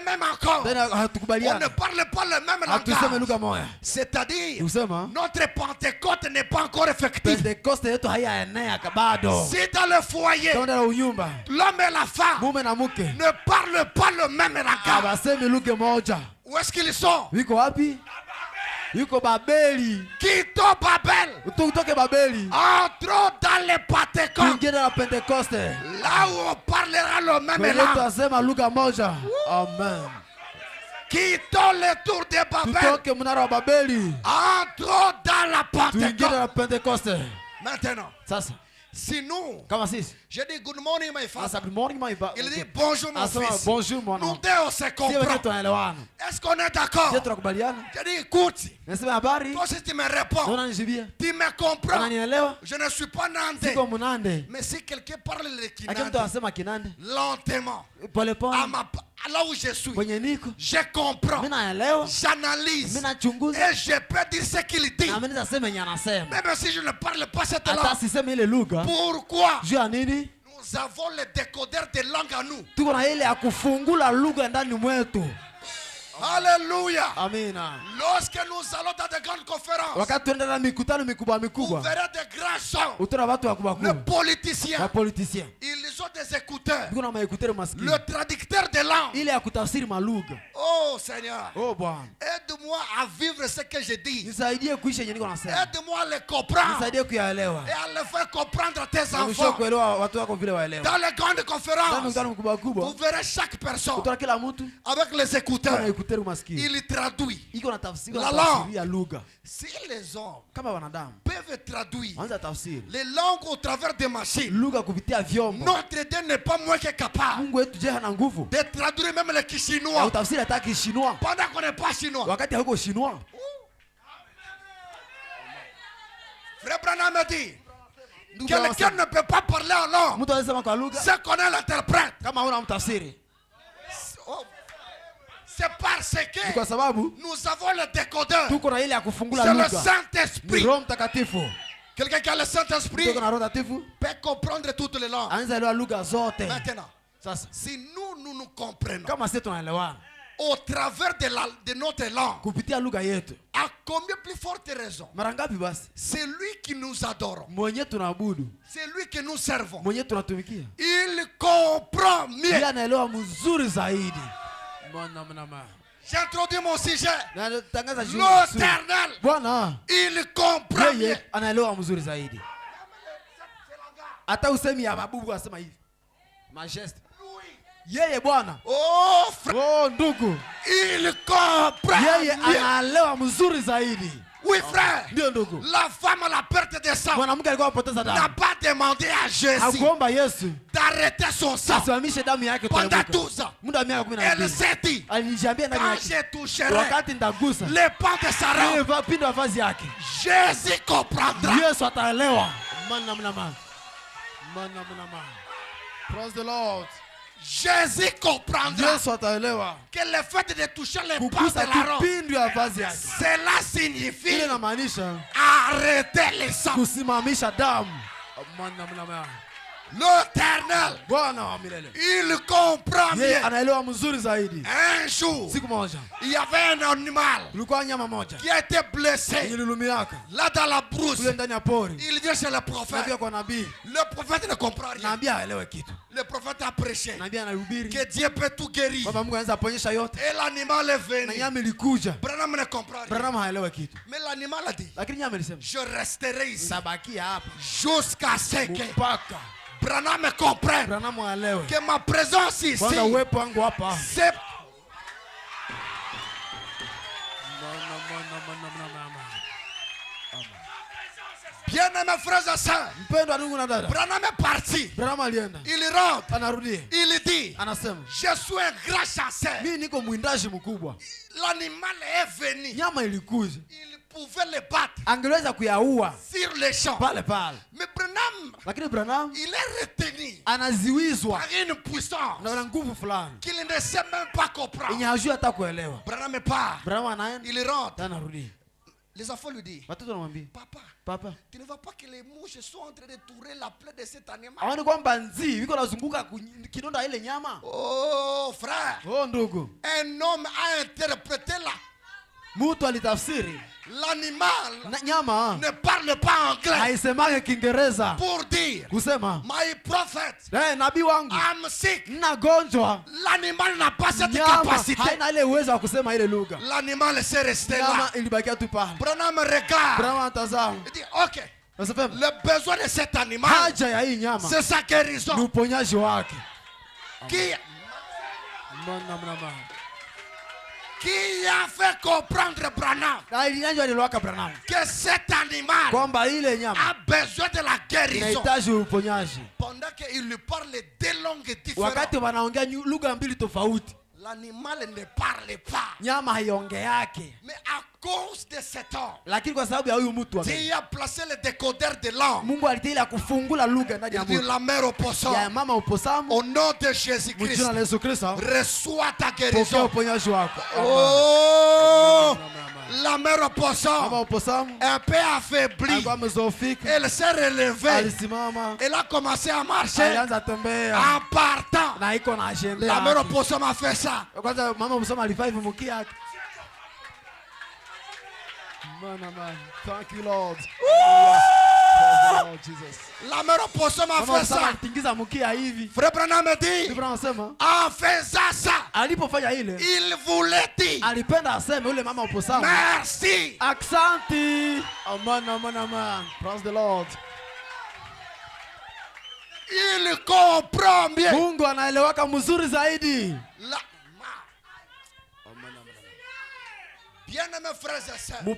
même accord, on ne parle pas le même langage. C'est-à-dire, notre Pentecôte n'est pas encore effective. Si dans le foyer, l'homme et la femme ne parlent pas le même langage, où est-ce qu'ils sont? Yuko Babeli. Quitte Babel. Entrons dans le Pentecôte. Là où on parlera le même langue. Amen. Quittons le tour de Babel. Entrons dans la Pentecôte. Maintenant. Si nous, je dis good morning my father, il dit bonjour mon fils. Nous deux on se comprend. Est-ce qu'on est d'accord? Je dis écoute, toi si tu me réponds, tu me comprends. Je ne suis pas nandé. Mais si quelqu'un parle le kinande lentement, là où je suis, je comprends, j'analyse et je peux dire ce qu'il dit. Même si je ne parle pas cette langue. Pourquoi? Nous avons le décodeur de langue à nous. Alléluia. Lorsque nous allons dans de grandes conférences, vous verrez de grands sons. Les politiciens, ils ont des écouteurs. Le traducteur décodeur de langue. Ile ya kutafsiri malugha. Oh Seigneur. Oh Bwana. Aide-moi à vivre ce que je dis. Nisaidie kuishi yenye niko nasema. Aide-moi à le comprendre. Nisaidie kuyaelewa. Et à le faire comprendre à tes enfants. Nisho kuelewa watu wako vile waelewa. Dans les grandes conférences. Vous verrez chaque personne. Kila mtu avec les écouteurs. Il traduit. Iko na tafsiri la langue. Ya lugha. Si les hommes kama wanadamu peuvent traduire tafsiri les langues au travers des machines, lugha kupitia vyombo, notre Dieu n'est pas moins que capable Mungu wetu je hana nguvu de traduire même les chinois. Utafsiri hata Kishinois pendant qu'on n'est pas chinois. Wakati hauko chinois. Frère Branham a dit quelqu'un ne peut pas parler en langue. Mtu anasema kwa lugha. C'est qu'on est l'interprète. Kama huna mtafsiri. C'est parce que nous avons le décodeur. C'est le Saint-Esprit. Quelqu'un qui a le Saint-Esprit peut comprendre toutes les langues. Maintenant, si nous nous comprenons au travers de notre langue, à combien plus forte raison, c'est lui qui nous adore, c'est lui que nous servons, il comprend mieux. J'introduis mon sujet. L'Éternel, il comprend mieux. Majeste. Yeye Bwana. Oh, oh ndugu. Il comprend. Yeye anaelewa mzuri zaidi. Oui frère. Ndio ndugu. La femme à la perte de sang mwanamke alikuwa anapoteza damu. N'a pas demandé à Jésus hakuomba Yesu d'arrêter son sang. Asimamishe damu yake pendant 12 ans. Muda wa miaka 12. Elle s'est dit, alijiambia ndani yake, quand je toucherai wakati nitagusa le pan de sa robe, pindo vazi yake, Jésus comprendra. Yesu ataelewa. Praise the Lord. Jésus comprendra que le fait de toucher les pas de la robe, cela signifie arrêter les sangs. L'Éternel, il comprend bien. Un jour, il y avait un animal qui a été blessé là dans la brousse. Il vient chez le prophète. Le prophète ne comprend rien. Le prophète a prêché que Dieu peut tout guérir. Et l'animal est venu. Branham ne comprend rien. Mais l'animal a dit, je resterai ici jusqu'à ce que Branham me comprenne que ma présence ici, c'est... Bien-aimés frères et sœurs, Branham est parti. Il rentre. Il dit, je suis un grand chasseur. L'animal est venu. Il pouvait le battre sur les champs. Mais Branham, il est retenu par une puissance qu'il ne sait même pas comprendre. Branham part. Il rentre. Les enfants lui disent, Papa, tu ne vois pas que les mouches sont en train de tourner la plaie de cet animal? Oh frère, un homme a interprété l'animal ne parle pas anglais pour dire my prophet, I'm sick. L'animal n'a pas cette capacité. L'animal s'est resté là. Branham regarde. Il dit ok, le besoin de cet animal, c'est sa guérison. Qui a fait comprendre Branham que cet animal a besoin de la guérison pendant qu'il lui parle deux langues différentes. L'animal ne parle pas. Mais à cause de cet homme, Dieu a placé le décodeur de langue. Il dit la mère opossum, au nom de Jésus-Christ, reçois ta guérison. Oh, la mère opossum, un peu affaiblie, elle s'est relevée. Elle a commencé à marcher en partant. La mère opossum a fait ça. Thank you, Lord. Praise the Lord Jesus. La mère opossum a fait ça. Frère Branham dit, en faisant ça, il voulait dire merci. Accenti. Amen, amen, amen. Praise the Lord. Il comprend bien. Mungu anaelewaka mzuri zaidi. Bien-aimés frères et sœurs, la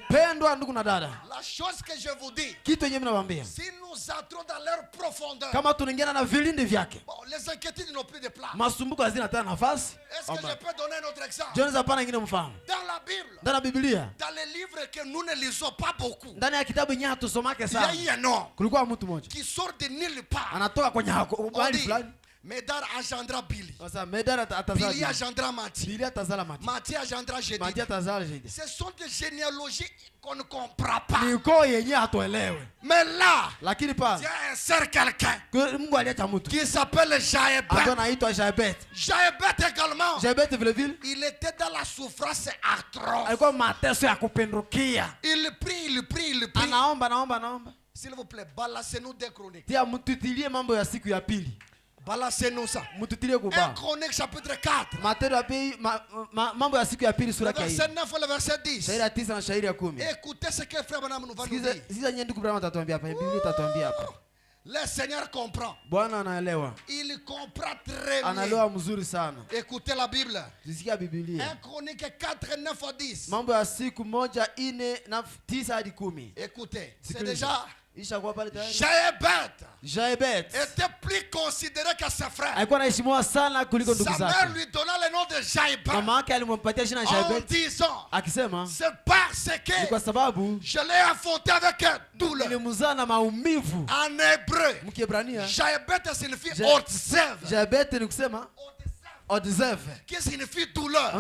chose que je vous dis, si nous entrons dans leur profondeur, bon, les inquiétudes n'ont plus de place. Est-ce que je peux donner un autre exemple? Dans la Bible, dans les livres que nous ne lisons pas beaucoup, il y a eu un homme qui sort de nulle part. On dit, Médard engendra Billy. Billy engendra Matthieu. Matthieu engendra Jédéon. Ce sont des généalogies qu'on ne comprend pas. Mais là, il y a un seul quelqu'un qui s'appelle Jaébet. Jaébet également. Il était dans la souffrance atroce. Il prie. S'il vous plaît, balancez-nous des chroniques. Balancez-nous ça. 1 Chronique chapitre 4. Verset 9 et le verset 10. Écoutez ce que Frère Branham nous va nous dire. Le Seigneur comprend. Il comprend très bien. Écoutez la Bible. 1 Chronique 4, 9 à 10. Écoutez, c'est déjà... Jaébet était plus considéré que ses frères. Sa mère lui donna le nom de Jaébet en disant, c'est parce que je l'ai enfanté avec douleur. En hébreu, Jaébet signifie Odzev, qui signifie douleur.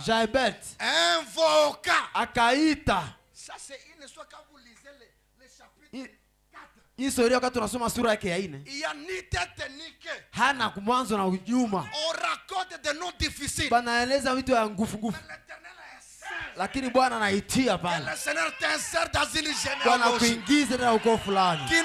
Jaébet invoqua. Ça c'est une histoire quand vous lisez les chapitres 4. Il y a ni tête ni queue. On raconte des noms difficiles. Mais l'Éternel est saint. Lakini Bwana anaitia pale. Le Seigneur t'insère dans une généalogie qui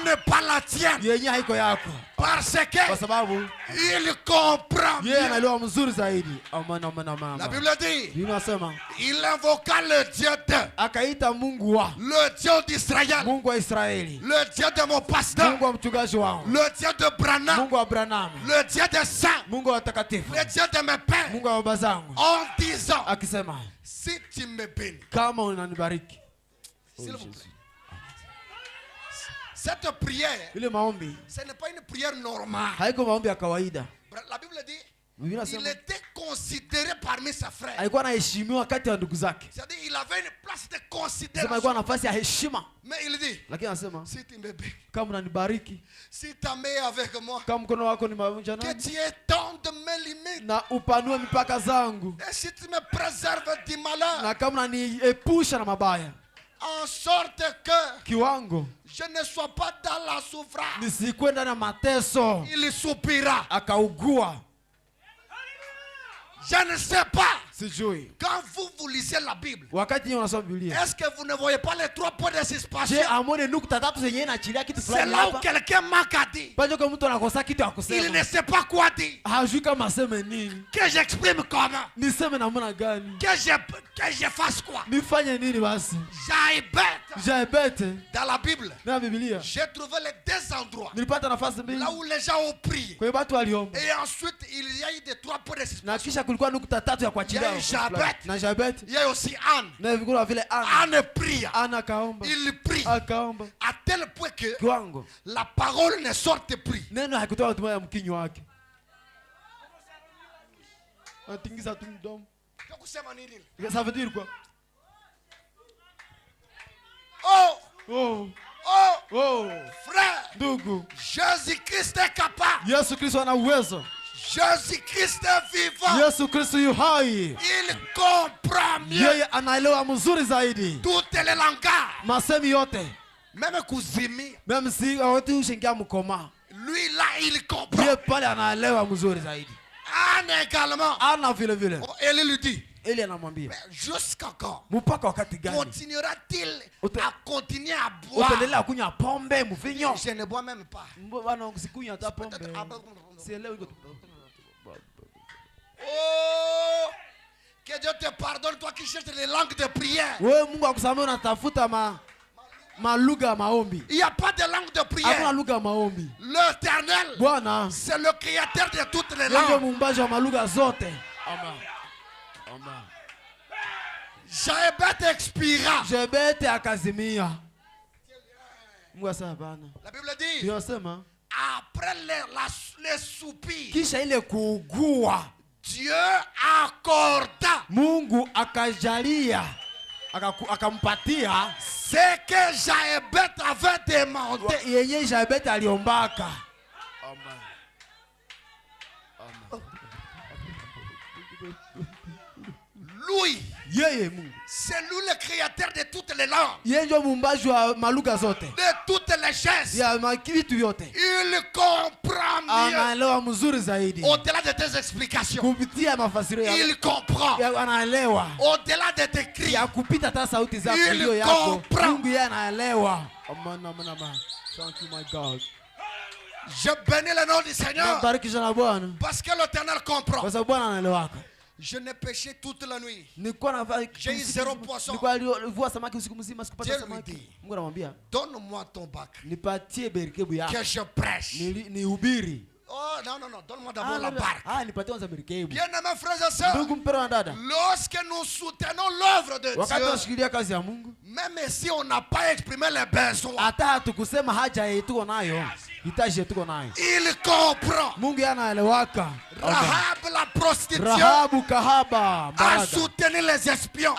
n'est pas la tienne. Yenye haiko yako. Parce que kwa sababu il comprend bien. Yeye anaelewa mzuri zaidi. Amen, amen, amen. La Bible dit, inasema, il invoqua le Dieu de, akaita Mungu wa, le Dieu d'Israël, Mungu wa Israeli, le Dieu de mon pasteur, Mungu wa mchungaji wangu, le Dieu de Branham, Mungu wa Branham, le Dieu des saints, Mungu wa takatifu, le Dieu de mes pères, Mungu wa baba zangu, en disant, akisema, si tu me bénis, kama unanibariki, s'il vous plaît. Cette prière, ce n'est pas une prière normale. La Bible dit, il était considéré parmi ses frères. C'est-à-dire il avait une place de considération. Mais il dit, si tu me bénis, si ta main est avec moi, que tu étendes mes limites, et si tu me préserves du malheur, en sorte que je ne sois pas dans la souffrance, il soupira. Je ne sais pas. Quand vous lisez la Bible, est-ce que vous ne voyez pas les 3 points de suspension? C'est là où quelqu'un manque à dire. Il ne sait pas quoi dire. Que j'exprime comment? Que je fasse quoi? Jaébet. Dans la Bible, j'ai trouvé les 2 endroits là où les gens ont prié. Et ensuite, il y a eu des 3 points de suspension. Jaébet. Il y a aussi Anne. Anne pria. Il prie à tel point que la parole ne sorte plus. Ça veut dire quoi? Oh, frère, Jésus-Christ est capable. Jésus-Christ est vivant. Il comprend mieux toutes les langages. Même Kuzimi. Lui là, il comprend. Anne également. Et il lui dit, jusqu'à quand continuera-t-il à continuer à boire? Je ne bois même pas. Oh, que Dieu te pardonne, toi qui cherches les langues de prière. Il n'y a pas de langue de prière. L'Éternel, c'est le créateur de toutes les langues. Jaébet expira. La Bible dit, après les soupirs, Dieu accorda ce que Jaébet avait demandé. Lui, c'est lui le créateur de toutes les langues, de toutes les gestes. Il comprend mieux. Au-delà de tes explications, il comprend. Au-delà de tes cris, il comprend. Je bénis le nom du Seigneur parce que l'Éternel comprend. Je n'ai pêché toute la nuit. J'ai eu 0 poisson. Dieu lui dit, donne-moi ton bac que je prêche. Oh non, donne-moi d'abord la barque. Bien-aimés frères et sœurs, lorsque nous soutenons l'œuvre de Dieu, même si on n'a pas exprimé les besoins, il comprend. Rahab la prostituée a soutenu les espions.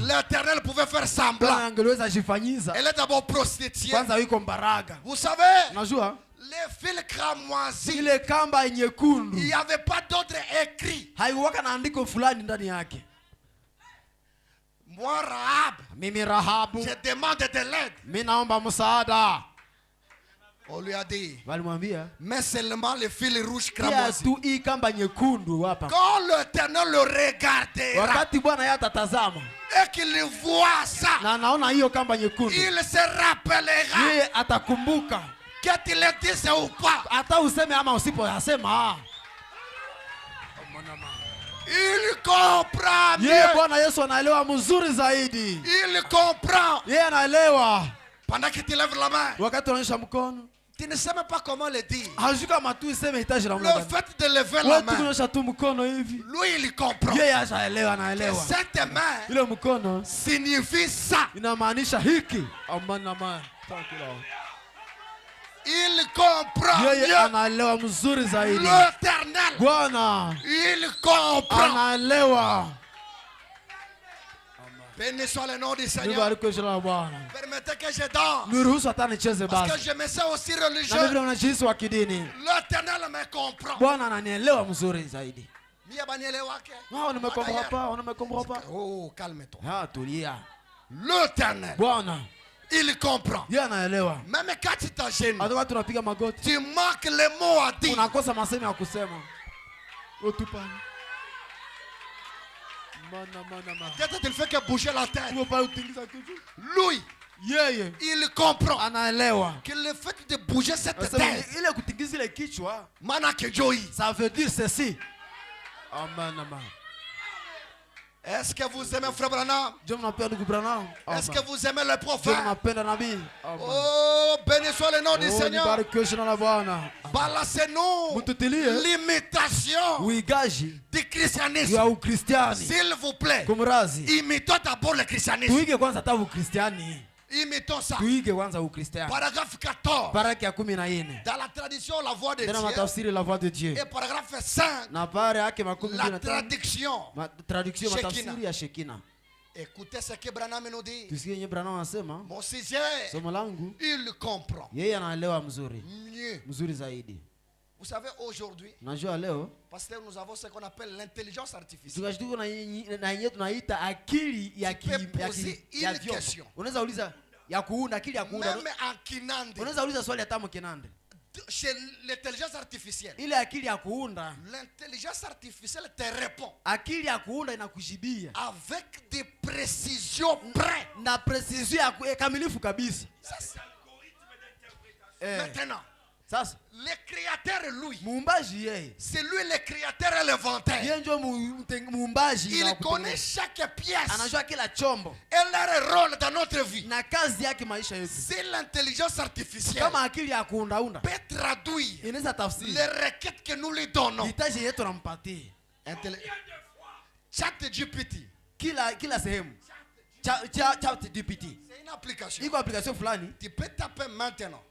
L'Éternel pouvait faire semblant. Elle est d'abord prostituée. Vous savez, les fils cramoisis, il n'y avait pas d'autre écrit. Moi, Rahab, je demande de l'aide. On lui a dit, mais seulement les fils rouges cramoisis. Quand l'Éternel le regardera et qu'il voit ça, il se rappellera que tu le dises ou pas. Il comprend mieux. Il comprend. Pendant que tu lèves la main, tu ne sais même pas comment le dire. Le fait de lever la main, lui il comprend que cette main signifie ça. Il comprend l'Éternel. Il comprend. Béni soit le nom du Seigneur. Permettez que je danse. Parce que je me sens aussi religieux. L'Éternel me comprend. Oh, calme-toi. L'Éternel, il comprend. Même quand tu t'enchaînes, tu manques les mots à dire. Peut-être il fait que bouger la tête. Lui, il comprend que le fait de bouger cette tête, ça veut dire ceci. Est-ce que vous aimez Frère Branham? Est-ce que vous aimez le prophète? Oh, béni soit le nom du Seigneur. Balancez-nous l'imitation du christianisme. S'il vous plaît, imitons d'abord le christianisme. Imitons ça. Paragraphe 14. Dans la tradition, la voix de Dieu. Et paragraphe 5. La traduction Shekinah. Écoutez ce que Branham nous dit. Mon sujet, il comprend mieux. Vous savez, aujourd'hui, parce que nous avons ce qu'on appelle l'intelligence artificielle. Tu peux poser une question. Même en Kinande. chez l'intelligence artificielle. Ile akili ya kuunda. L'intelligence artificielle te répond. Akili ya kuunda inakujibia. Avec des précisions près. Na précision ya kamilifu kabisa. Maintenant. Sasa le créateur lui. Muumbaji yeye. C'est lui le créateur et l'inventeur. Yeye ndio muumbaji. Il connaît chaque pièce. Anajua kila chombo. Et leur rôle dans notre vie. Na kazi yake maisha yetu. C'est l'intelligence artificielle. Kama akili ya kuunda peut traduire inaweza tafsiri les requêtes que nous lui donnons. Hitaji yetu nampatia. ChatGPT. Kila sehemu. ChatGPT. C'est une application. Iko application fulani. Tu peux taper maintenant.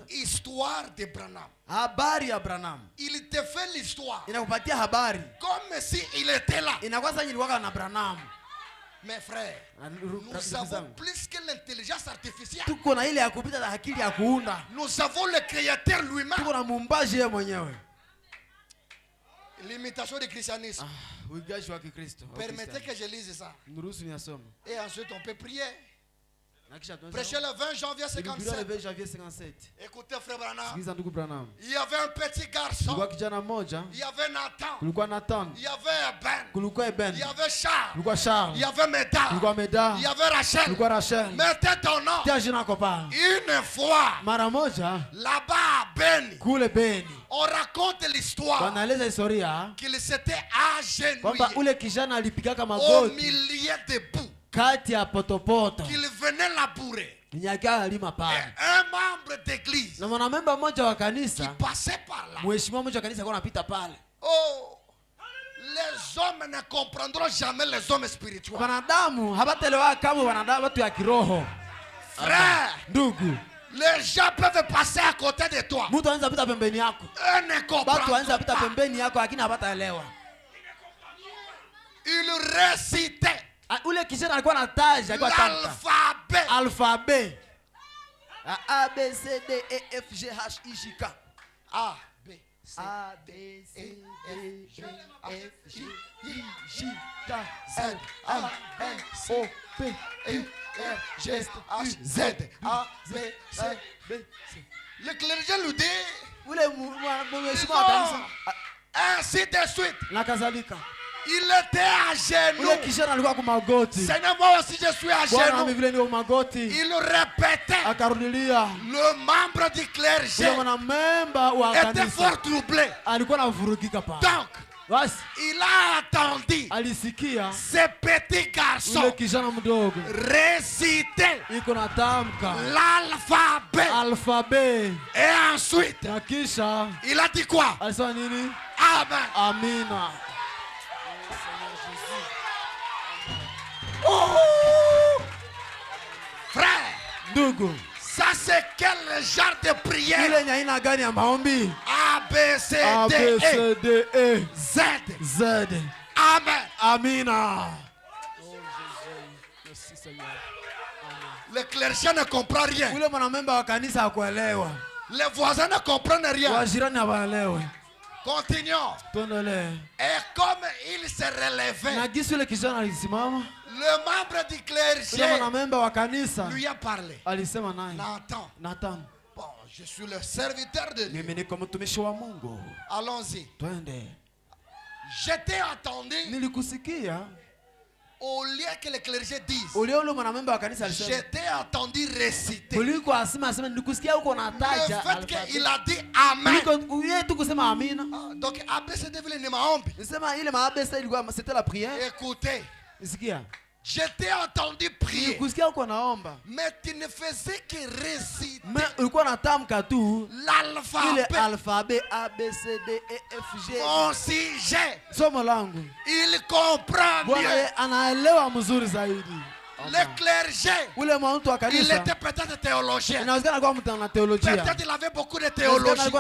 Histoire de Branham. Habari ya Branham. Il te fait l'histoire. Inakupatia habari. Comme si il était là. Inakuwa sasa nilikuwa na Branham. Mes frères, nous avons plus que l'intelligence artificielle. Tuko na ile ya kupita na akili ya kuunda. Nous avons le créateur lui-même. Tuko na muumbaji yeye mwenyewe. L'imitation du christianisme. Uigaji wa Kikristo. Permettez que je lise ça. Nuruhusu niasome. Et ensuite on peut prier. Prêcher le 20 janvier 57. Le 20 janvier 57. Écoutez frère Branham. Sikiza ndugu Branham. Il y avait un petit garçon. Kulikuwa kijana mmoja. Il y avait Nathan. Kulikuwa Nathan. Il y avait Ben. Kulikuwa Ben. Il y avait Charles. Kulikuwa Charles. Il y avait Meda. Kulikuwa Meda. Il y avait Rachel. Kulikuwa Rachel. Mettez ton nom. Tia jina kwa pale. Une fois. Mara moja. Là-bas à Beni. Kule Beni. On raconte l'histoire. Wanaeleza historia. Qu'il s'était agenouillé. Kwamba ule kijana alipigaka au magoti. milieu de boue. Kati ya potopoto. Qu'il venait labourer. Un membre d'église na mwanamemba mmoja wa kanisa qui passait par là. Mheshimiwa mmoja wa kanisa alikuwa anapita pale. Oh, les hommes ne comprendront jamais les hommes spirituels. Wanadamu habatelewa kama wanadamu watu ya kiroho. Frère, ndugu, les gens peuvent passer à côté de toi. Mtu anaweza pita pembeni yako. Ne comprend. Watu wanaweza pita pembeni yako lakini habataelewa. Il récitait. Ule kijana alikuwa anataja alikuwa tamka alphabet. A B C D E F G H I J K. A B C D E F G H K L M N O P Q R G H Z A B C B C. Le clergé lui dit ule mheshimiwa wa kanisa ainsi de suite. Na kadhalika. Il était à genoux. Seigneur, moi aussi je suis à genoux. Il répétait. Le membre du clergé était fort troublé. Donc, il a attendu ce petit garçon réciter l'alphabet. Et ensuite, il a dit quoi? Amen. Amina. Oh! Frère, ndugu, ça c'est quel genre de prière? Ile ni aina gani ya maombi? A B C D E Z. Amen. Amina. Oh Jésus, merci Seigneur. Le clergé ne comprend rien. Ule mwanamemba wa kanisa hakuelewa. Les voisins ne comprennent rien. Wajirani hawaelewi. Continuons. Et comme il se relevait, le membre du clergé lui a parlé. Nathan. Bon, je suis le serviteur de Dieu. Allons-y. Je t'ai attendu. Au lieu que le clergé dise, je t'ai entendu réciter. Le fait qu'il a dit Amen. Donc ABC devait le maombi. C'était la prière. Écoutez. Je t'ai entendu prier. Mais tu ne faisais que réciter l'alphabet A, B, C, D, E, F, G. Mon sujet. Il comprend mieux. Le clergé, il était peut-être théologien. Peut-être il avait beaucoup de théologie,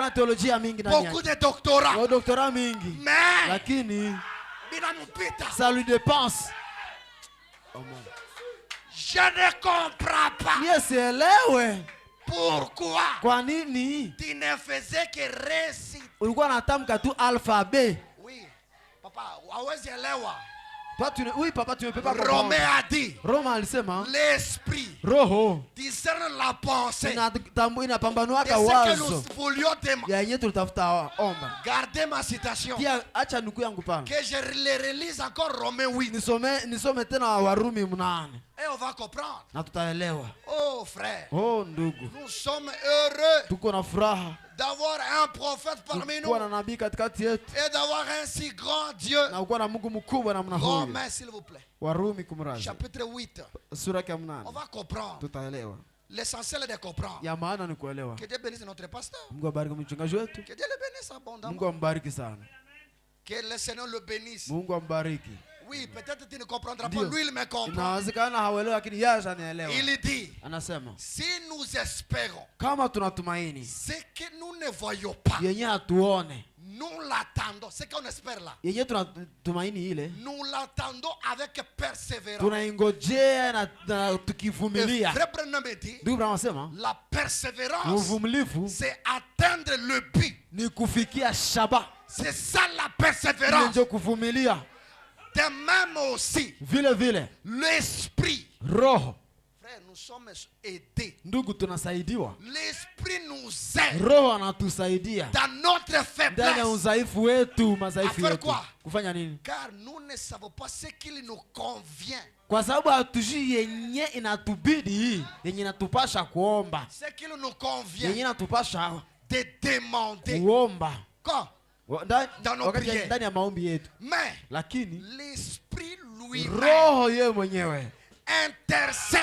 beaucoup de doctorats. Mais ça lui dépense. Je ne comprends pas. Pourquoi tu ne faisais que réciter? Oui, papa, Oui, papa, tu ne peux pas comprendre. Romain a dit. Roma alisema. L'esprit. Roho. Discerne la pensée. Inapambanua de ce que nous voulions demander. Gardez ma citation. Acha nuku yangu pale. Que je le relise encore Romain 8. Nisome tena Warumi 8. Et on va comprendre. Na tutaelewa. Oh frère. Oh ndugu. Nous sommes heureux. Tuko na furaha. D'avoir un prophète parmi nous. Et d'avoir un si grand Dieu. Romains, s'il vous plaît. Chapitre 8. On va comprendre. L'essentiel est de comprendre. Que Dieu bénisse notre pasteur. Que Dieu le bénisse abondamment. Que le Seigneur le bénisse. Oui, peut-être tu ne comprendras pas. Lui, il me comprend. Il dit, si nous espérons ce que nous ne voyons pas, nous l'attendons. C'est qu'on espère là. Nous l'attendons avec persévérance. La persévérance, c'est atteindre le but. C'est ça la persévérance. De même aussi, l'esprit. Frère, nous sommes aidés. L'esprit nous aide dans notre faiblesse. À faire quoi? Car nous ne savons pas ce qu'il nous convient. Ce qu'il nous convient de demander. Quand? Dans nos prières. Mais l'esprit lui-même intercède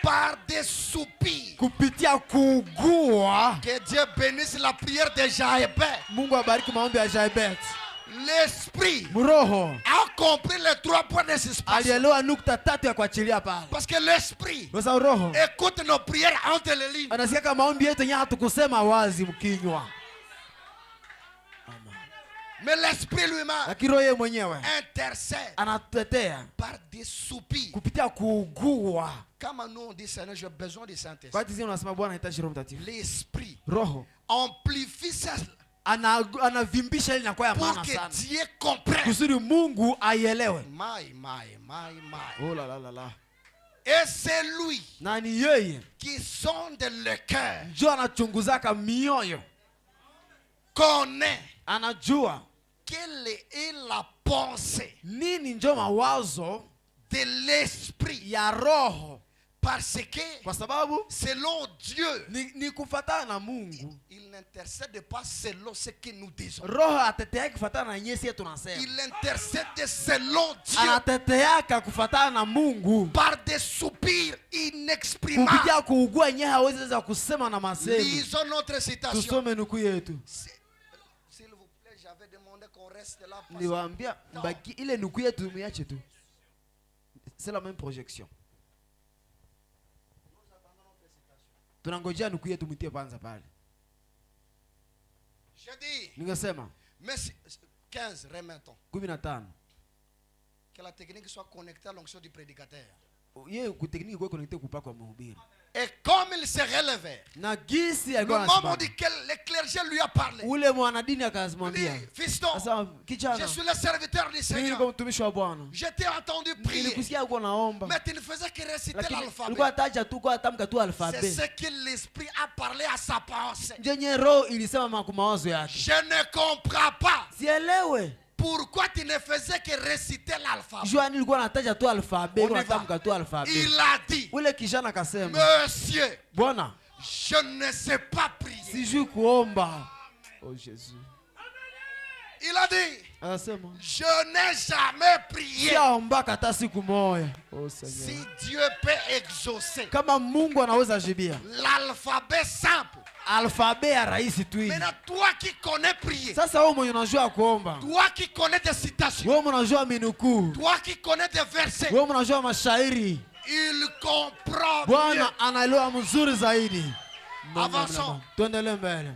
par des soupirs. Que Dieu bénisse la prière de Jaébet. L'esprit a compris les 3 points de suspension. Parce que l'esprit écoute nos prières entre les lignes. Mais l'esprit lui-même intercède par des soupirs. Comme nous on dit, Seigneur, j'ai besoin du Saint-Esprit. L'esprit amplifie ça pour que Dieu comprenne. Et c'est lui qui sonde le cœur, connaît quelle est la pensée de l'esprit. Parce que selon Dieu, il n'intercède pas selon ce que nous disons. Il intercède selon Dieu par des soupirs inexprimables. Lisons notre citation. S'il vous plaît, j'avais demandé qu'on reste là. C'est la même projection. Je dis, mais 15, remettons. Que la technique soit connectée à l'onction du prédicateur. Et comme il s'est relevé, le moment où le clergé lui a parlé, il dit, fiston, je suis le serviteur du Seigneur. Je t'ai entendu prier, mais tu ne faisais que réciter l'alphabet. C'est ce que l'esprit a parlé à sa pensée. Je ne comprends pas. Pourquoi tu ne faisais que réciter l'alphabet? Il a dit, monsieur, je ne sais pas prier. Oh Jésus. Il a dit, je n'ai jamais prié. Oh, si Dieu peut exaucer l'alphabet simple, maintenant toi qui connais prier, toi qui connais des citations, toi qui connais des versets, il comprend mieux. Avançons.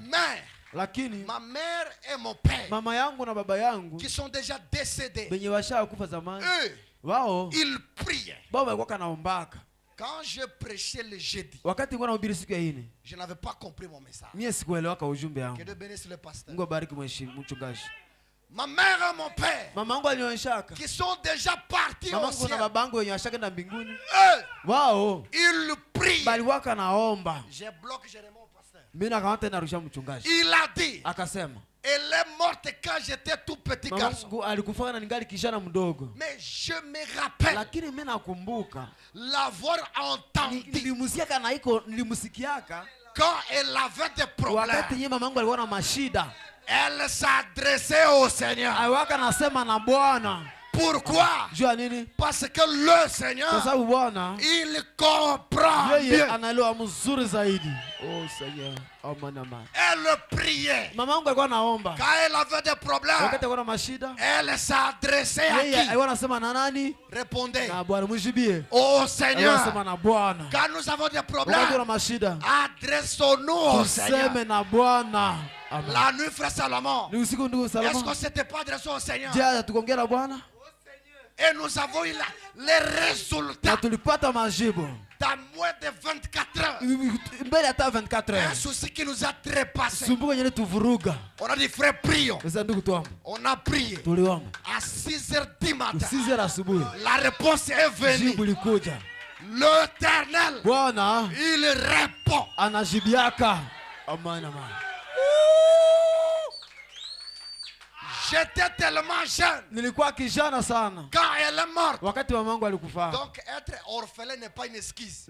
Mais ma mère et mon père, qui sont déjà décédés, eux, ils priaient. Quand je prêchais le jeudi, je n'avais pas compris mon message. Que Dieu bénisse le pasteur. Ma mère et mon père qui sont déjà partis au ciel, ils prient. Je bloque Jérémie, pasteur. Il a dit, elle est morte quand j'étais tout petit garçon. Mais je me rappelle l'avoir entendu quand elle avait des problèmes. Elle s'adressait au Seigneur. Pourquoi? Parce que le Seigneur, il comprend mieux. Elle priait. Quand elle avait des problèmes, elle s'adressait à qui? Répondez. Au Seigneur. Quand nous avons des problèmes, adressons-nous au Seigneur. La nuit, frère Salomon, est-ce qu'on ne s'était pas adressé au Seigneur? Et nous avons eu les résultats. Dans moins de 24 heures. Un souci qui nous a trépassé. On a dit, frère, prions. On a prié. À 6h du matin. La réponse est venue. L'Éternel, il répond. J'étais tellement jeune. Quand elle est morte. Donc être orphelin n'est pas une excuse.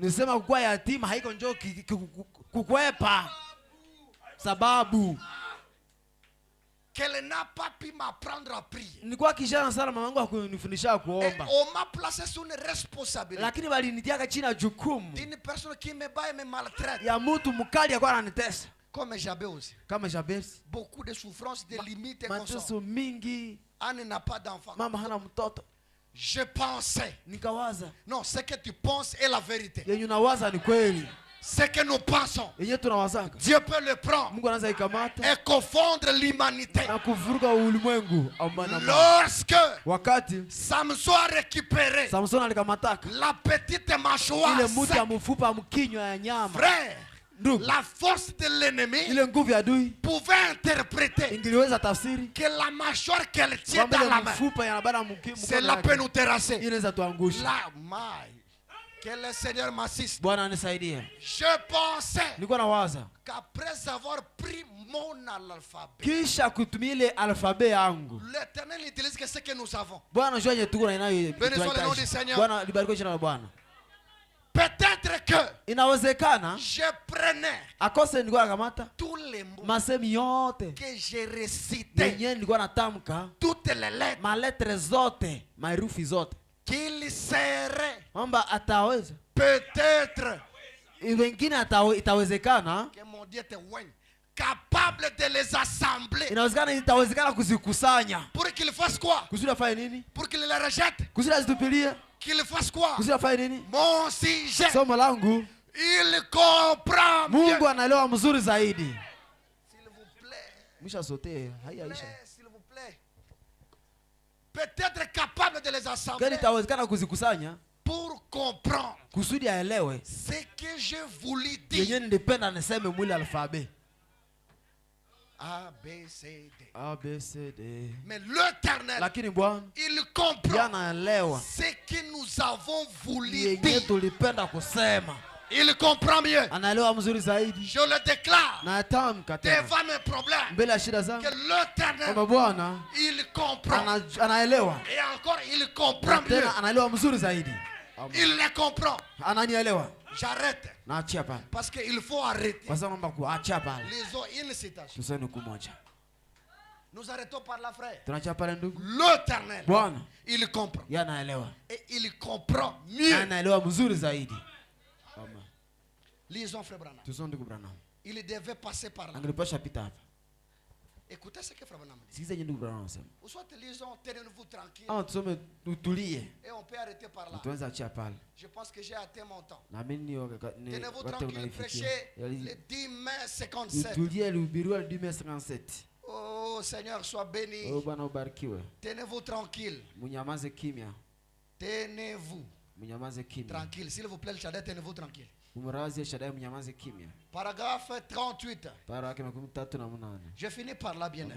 Qu'elle n'a pas pu m'apprendre à prier. Et on m'a placé sur une responsabilité d'une personne qui me bat et me maltraite. Comme Jabez aussi. Beaucoup de souffrances, de limites et consorts. Anne n'a pas d'enfant. Je pensais. Non, ce que tu penses est la vérité. Ce que nous pensons, Dieu peut le prendre et confondre l'humanité. Lorsque Samson a récupéré la petite mâchoire, frère, la force de l'ennemi pouvait interpréter que la mâchoire qu'elle tient dans la main, cela peut nous terrasser. La maille. Que le Seigneur m'assiste. Je pensais qu'après avoir pris mon alphabet, l'Éternel utilise que ce que nous avons. Béni soit le nom du Seigneur. Peut-être que je prenais tous les mots que j'ai récités, toutes les lettres, qu'il serait peut-être que mon Dieu était capable de les assembler. Pour qu'il fasse quoi? Pour qu'il les rejette. Qu'il fasse quoi? Mon sujet, il comprend mieux. S'il vous plaît. S'il vous plaît. Peut-être capable de les assembler pour comprendre ce que je voulais dire. A, B, C, D. Mais l'Éternel, il comprend ce que nous avons voulu dire. Il comprend mieux. Je le déclare devant mes problèmes que l'Éternel, il comprend. Et encore, il comprend mieux. Il le comprend. J'arrête. Parce qu'il faut arrêter. Les autres, une citation. Nous arrêtons par la frère. L'Éternel, il comprend. Et il comprend mieux. Lisons frère Branham. Il devait passer par là. Écoutez ce que frère Branham dit. Ou soit lisons, tenez-vous tranquille. Et on peut arrêter par là. Je pense que j'ai atteint mon temps. Tenez-vous tranquille, prêchez le 10 mai 57. Oh Seigneur, sois béni. Tenez-vous tranquille. Tenez-vous tranquille. S'il vous plaît, le Shaddai, tenez-vous tranquille. Paragraphe 38. Je finis par là, bien.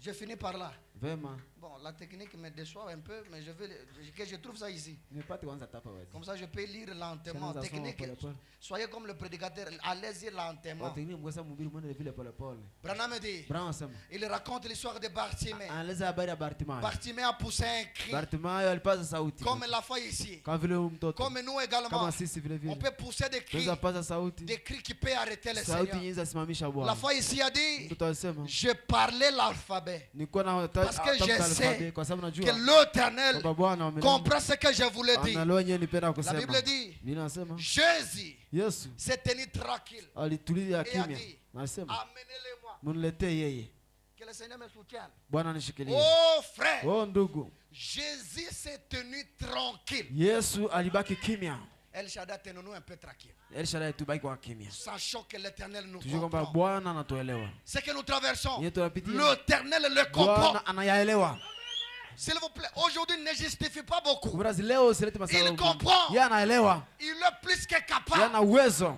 Je finis par là. Vema. Bon, la technique me déçoit un peu, mais je trouve ça ici. Comme ça, je peux lire lentement. Technique. Soyez comme le prédicateur, allez-y lentement. Branham dit, il raconte l'histoire de Bartimée. Bartimée a poussé un cri. Comme la foi ici. Comme nous également. On peut pousser des cris qui peuvent arrêter les Seigneur. La foi ici a dit, je parlais l'alphabet. Parce que je sais que l'Éternel comprend ce que je voulais dire. La Bible dit, Jésus s'est tenu tranquille et a dit, amenez-le-moi. Que le Seigneur me soutienne. Oh frère, Jésus s'est tenu tranquille. El Shaddai, tenons-nous un peu tranquille. Sachant que l'Éternel nous comprend. Ce que nous traversons, l'Éternel le comprend. S'il vous plaît, aujourd'hui ne justifie pas beaucoup. Il comprend. Il est plus que capable.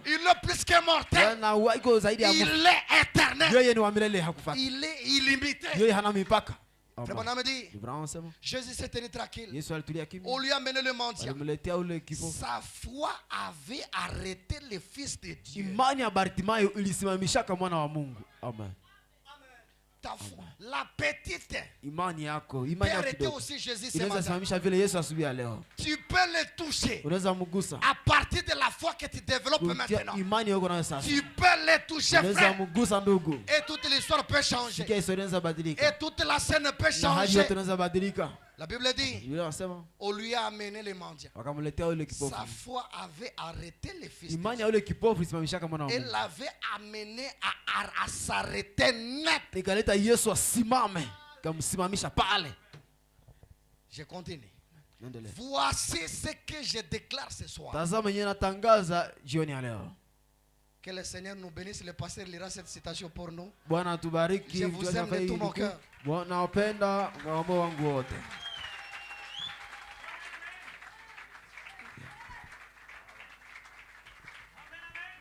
Il est plus que mortel. Il est éternel. Il est illimité. Branham dit, Jésus s'est tenu tranquille. On lui a amené le mendiant. Sa foi avait arrêté le Fils de Dieu. Amen. Ta foi, la petite peut arrêter aussi Jésus ce matin. Tu peux le toucher à partir de la foi que tu développes maintenant. Tu peux le toucher, frère. Et toute l'histoire peut changer. Et toute la scène peut changer. La Bible dit, on lui a amené les mendiants. Sa foi avait arrêté les fils de Dieu. Elle l'avait amené à s'arrêter net. Je continue. Voici ce que je déclare ce soir. Que le Seigneur nous bénisse. Le pasteur lira cette citation pour nous. Je vous aime de tout mon cœur.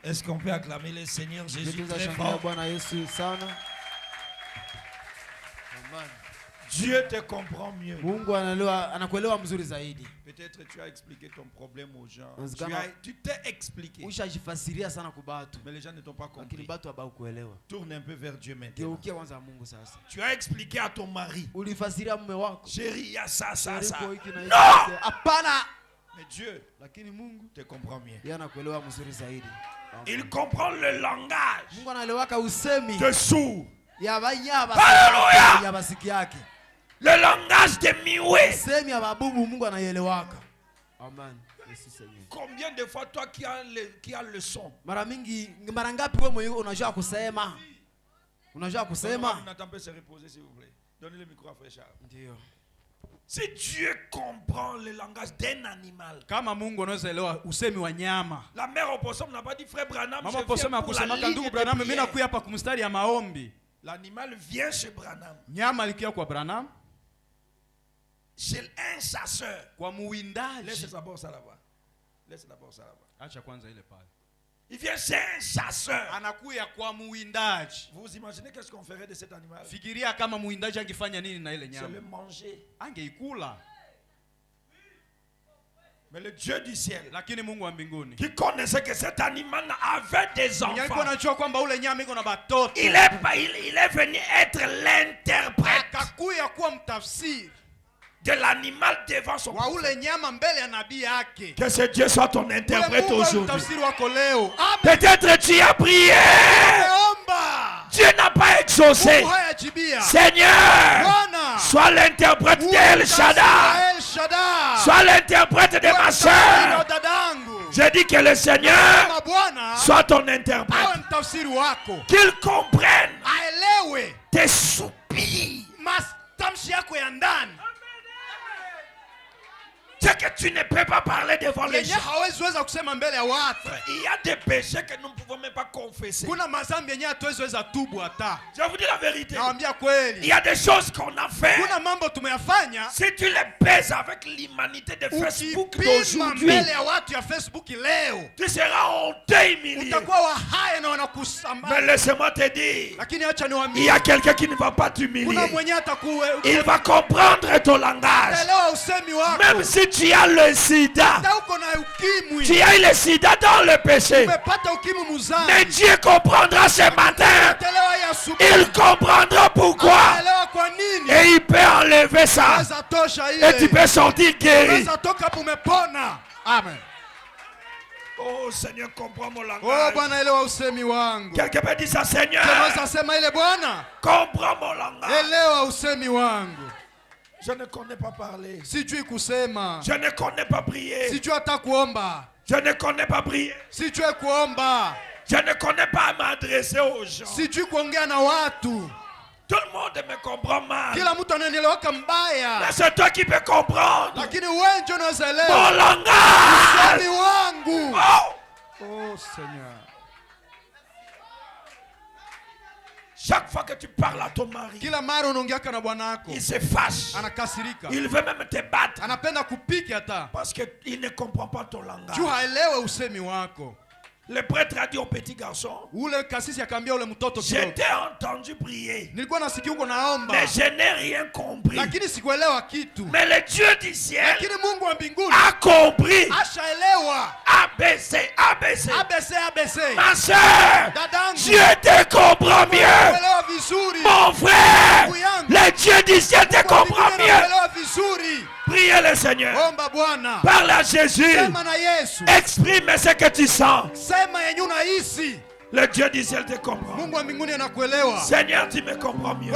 Est-ce qu'on peut acclamer le Seigneur Jésus très fort? Dieu te comprend mieux. Peut-être tu as expliqué ton problème aux gens. Tu t'es expliqué. Mais les gens ne t'ont pas compris. Tourne un peu vers Dieu maintenant. Tu as expliqué à ton mari. Chérie, il y a ça, ça, ça. Non! Mais Dieu te comprend mieux. Il comprend le langage de sourds. Alléluia! Le langage de mioué. Amen. Combien de fois toi qui as le son? Nathan peut se reposer s'il vous plaît. Donnez le micro à frère Charles. Si Dieu comprend le langage d'un animal, la mère opossum n'a pas dit frère Branham, je viens pour la ligne de prière. L'animal vient chez Branham. Chez un chasseur. Laisse d'abord ça là-bas. Il vient chez un chasseur. Vous imaginez qu'est-ce qu'on ferait de cet animal? C'est le manger. Mais le Dieu du ciel, qui connaissait que cet animal avait des enfants, il est venu être l'interprète de l'animal devant son prophète. Que ce Dieu soit ton interprète aujourd'hui. Peut-être tu as prié, Dieu n'a pas exaucé. Seigneur, sois l'interprète d'El Shaddai, sois l'interprète de ma soeur. Je dis que le Seigneur soit ton interprète, qu'il comprenne tes soupirs. C'est que tu ne peux pas parler devant les gens. Il y a des péchés que nous ne pouvons même pas confesser. Je vous dis la vérité. Il y a des choses qu'on a fait. Si tu les pèses avec l'humanité de Facebook d'aujourd'hui, tu seras honteux, humilié. Mais laisse-moi te dire, il y a quelqu'un qui ne va pas t'humilier. Il va comprendre ton langage. Même si tu as le sida, tu as le sida dans le péché, mais Dieu comprendra ce matin. Il comprendra pourquoi. Et il peut enlever ça. Et tu peux sortir guéri. Amen. Oh Seigneur, comprends mon langage. Quelqu'un peut dire ça, Seigneur. Comprends mon langage. Je ne connais pas parler. Je ne connais pas prier. Je ne connais pas prier. Je ne connais pas m'adresser aux gens. Tout le monde me comprend mal. Mais c'est toi qui peux comprendre mon langage. Oh Seigneur. Chaque fois que tu parles à ton mari, il se fâche. Il veut même te battre. Parce qu'il ne comprend pas ton langage. Le prêtre a dit au petit garçon, je t'ai entendu prier, mais je n'ai rien compris. Mais le Dieu du ciel a compris. ABC, ABC. Ma soeur, Dieu te comprend mieux. Mon frère, le Dieu du ciel te comprend mieux. Priez le Seigneur. Parle à Jésus. Exprime ce que tu sens. Le Dieu du ciel te comprend. Seigneur, tu me comprends mieux.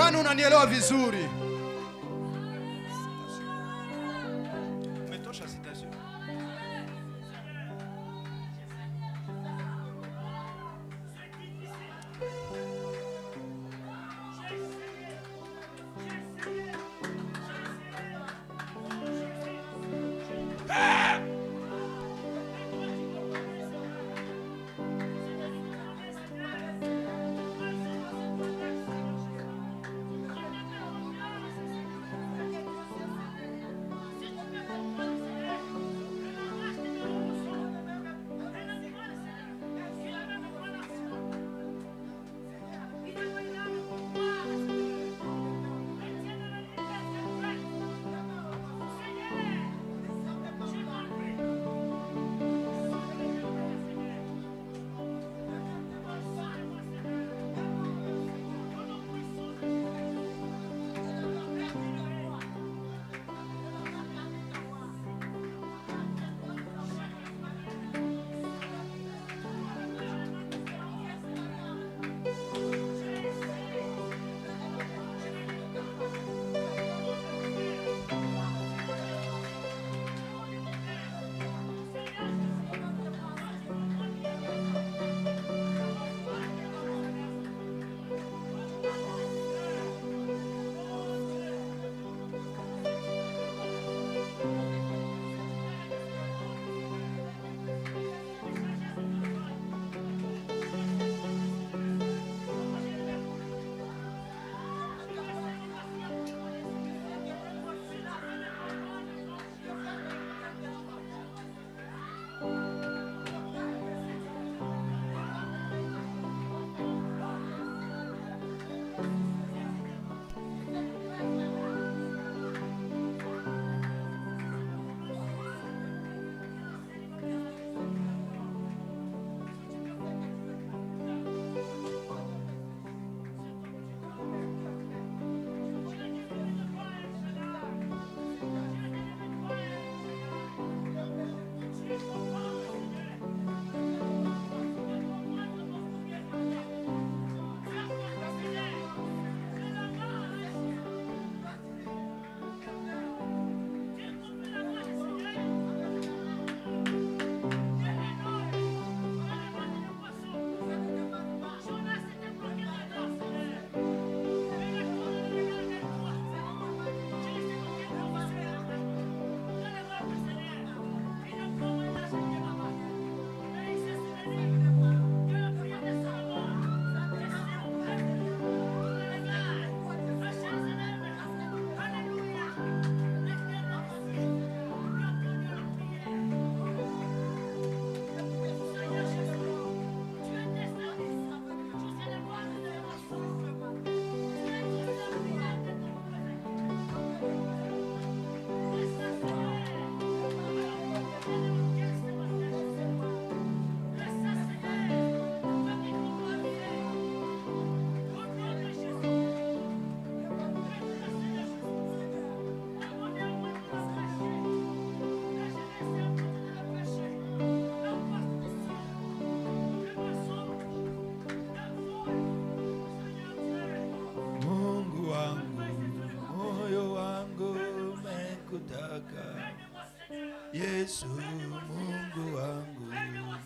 Yesu Mungu wangu,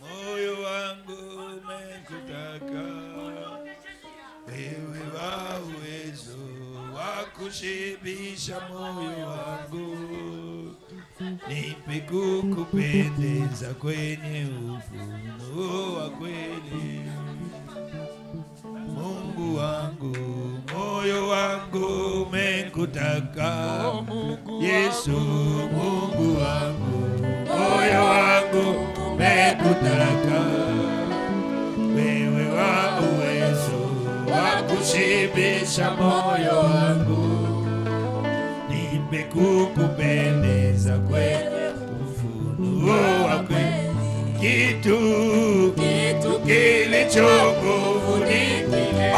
moyo wangu umekutaka. Wewe wa uwezo wa kushibisha moyo wangu, nipe kukupendeza kwenye ufunuo wa kweli. Mungu wangu, moyo wangu umekutaka. Yesu Mungu wangu, moyo wangu umekutaka. Wewe wa uwezo wa kushibisha moyo wangu, nipe kukupendeza kwenye ufunuo wa kweli. Kitu kilicho nguvu ni kile.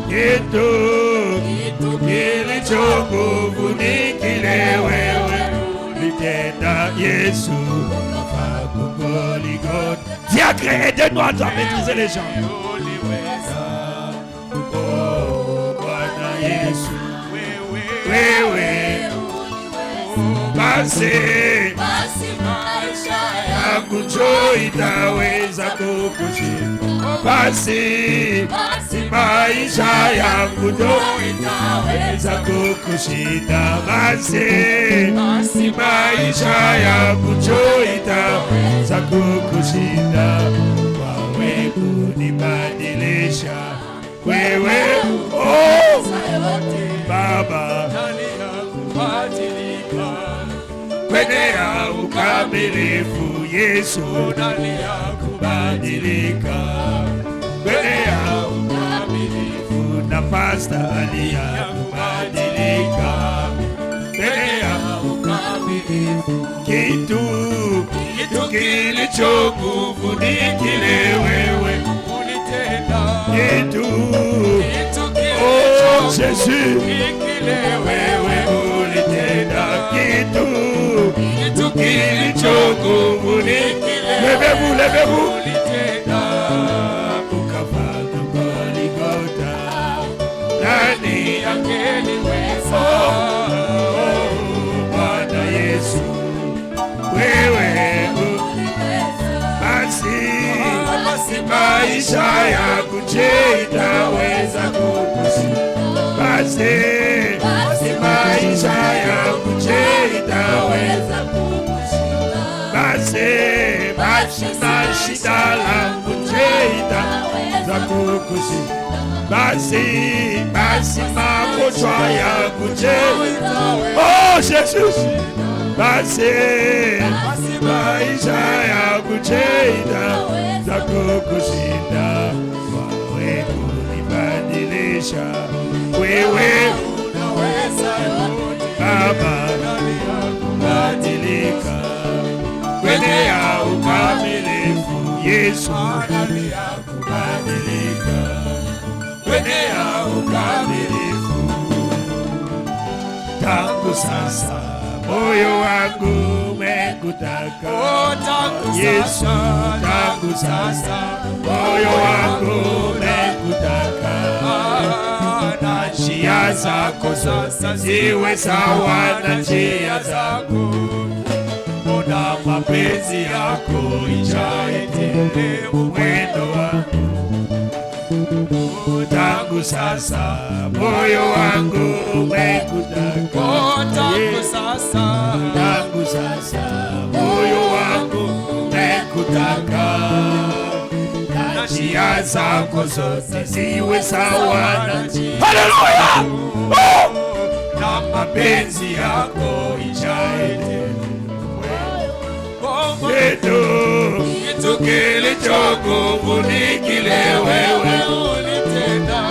Kitu kilicho nguvu ni kile wewe ulitenda. Yesu Dieu a créé de nous à maîtriser les gens. Wewe basi maisha yangu itaweza kukushinda. Basi maisha yangu itaweza kukushinda. Basi maisha yangu itaweza kukushinda. Wawe kunibadilisha wewe, oh Baba, kwenye ya ukamilifu. Yesu ndani ya kubadilika, kwenye ya ukamilifu. Na pastali ya kubadilika, kwenye ya ukamilifu. Kitu kilicho nguvu ni kile wewe ulitenda. Kitu oh Jésus, kile wewe ulitenda. Kitu kilicho nguvu ni kile. Levez-vous, levez-vous. Ulitenda ukafa Golgotha, ndani yake niweza. Bwana Yesu, wewe basi maisha yangu itaweza kukushinda. Basi maisha yangu itaweza kukushinda. Basi shida langu itaweza kukushinda. Basi magonjwa yangu oh Jesus, basi maisha yangu itaweza kukushinda. Wawe kunibadilisha wewe, unaweza Baba, kubadilika kwenye ya ukamilifu. Yesu ndani ya kubadilika, kwenye ya ukamilifu. Tangu sasa moyo wangu umekutaka. Yesu, tangu sasa moyo wangu umekutaka. Na njia zako sasa ziwe sawa na njia zangu. Mbona mapenzi yako ijae tele mwendo wangu. Tangu sasa moyo wangu umekutaka. Tangu sasa moyo wangu umekutaka. Na njia zako zote ziwe sawa na njia. Haleluya! Na mapenzi yako ijae tele. Kitu kilicho nguvu ni kile wewe ulitenda.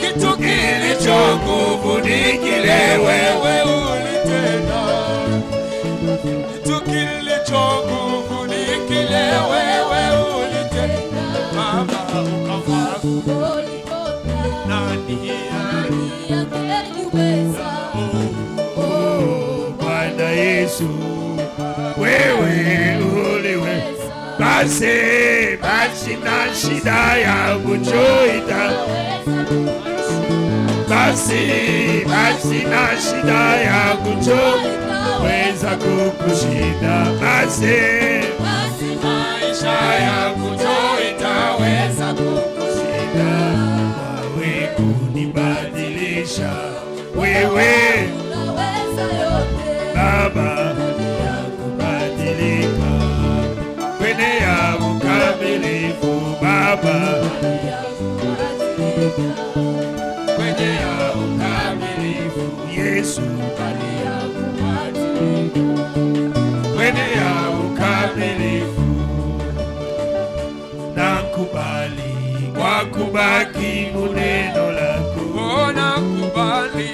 Kitu kilicho nguvu ni kile wewe ulitenda. Kitu kilicho nguvu ni kile wewe ulitenda. Baba ukafa Golgotha, nani angeliweza? Oh Bwana Yesu, wewe uliweza. Basi na shida yangu itaweza. Basi na shida yangu itaweza. weza kukushinda. Basi maisha yangu yote itaweza kukushinda. Wawe kunibadilisha wewe Baba, kubadilika kwenye ya ukamilifu Baba, kwenye ya ukamilifu Yesu, kwenye ya ukamilifu nakubali kwa kubaki muneno lako, nakubali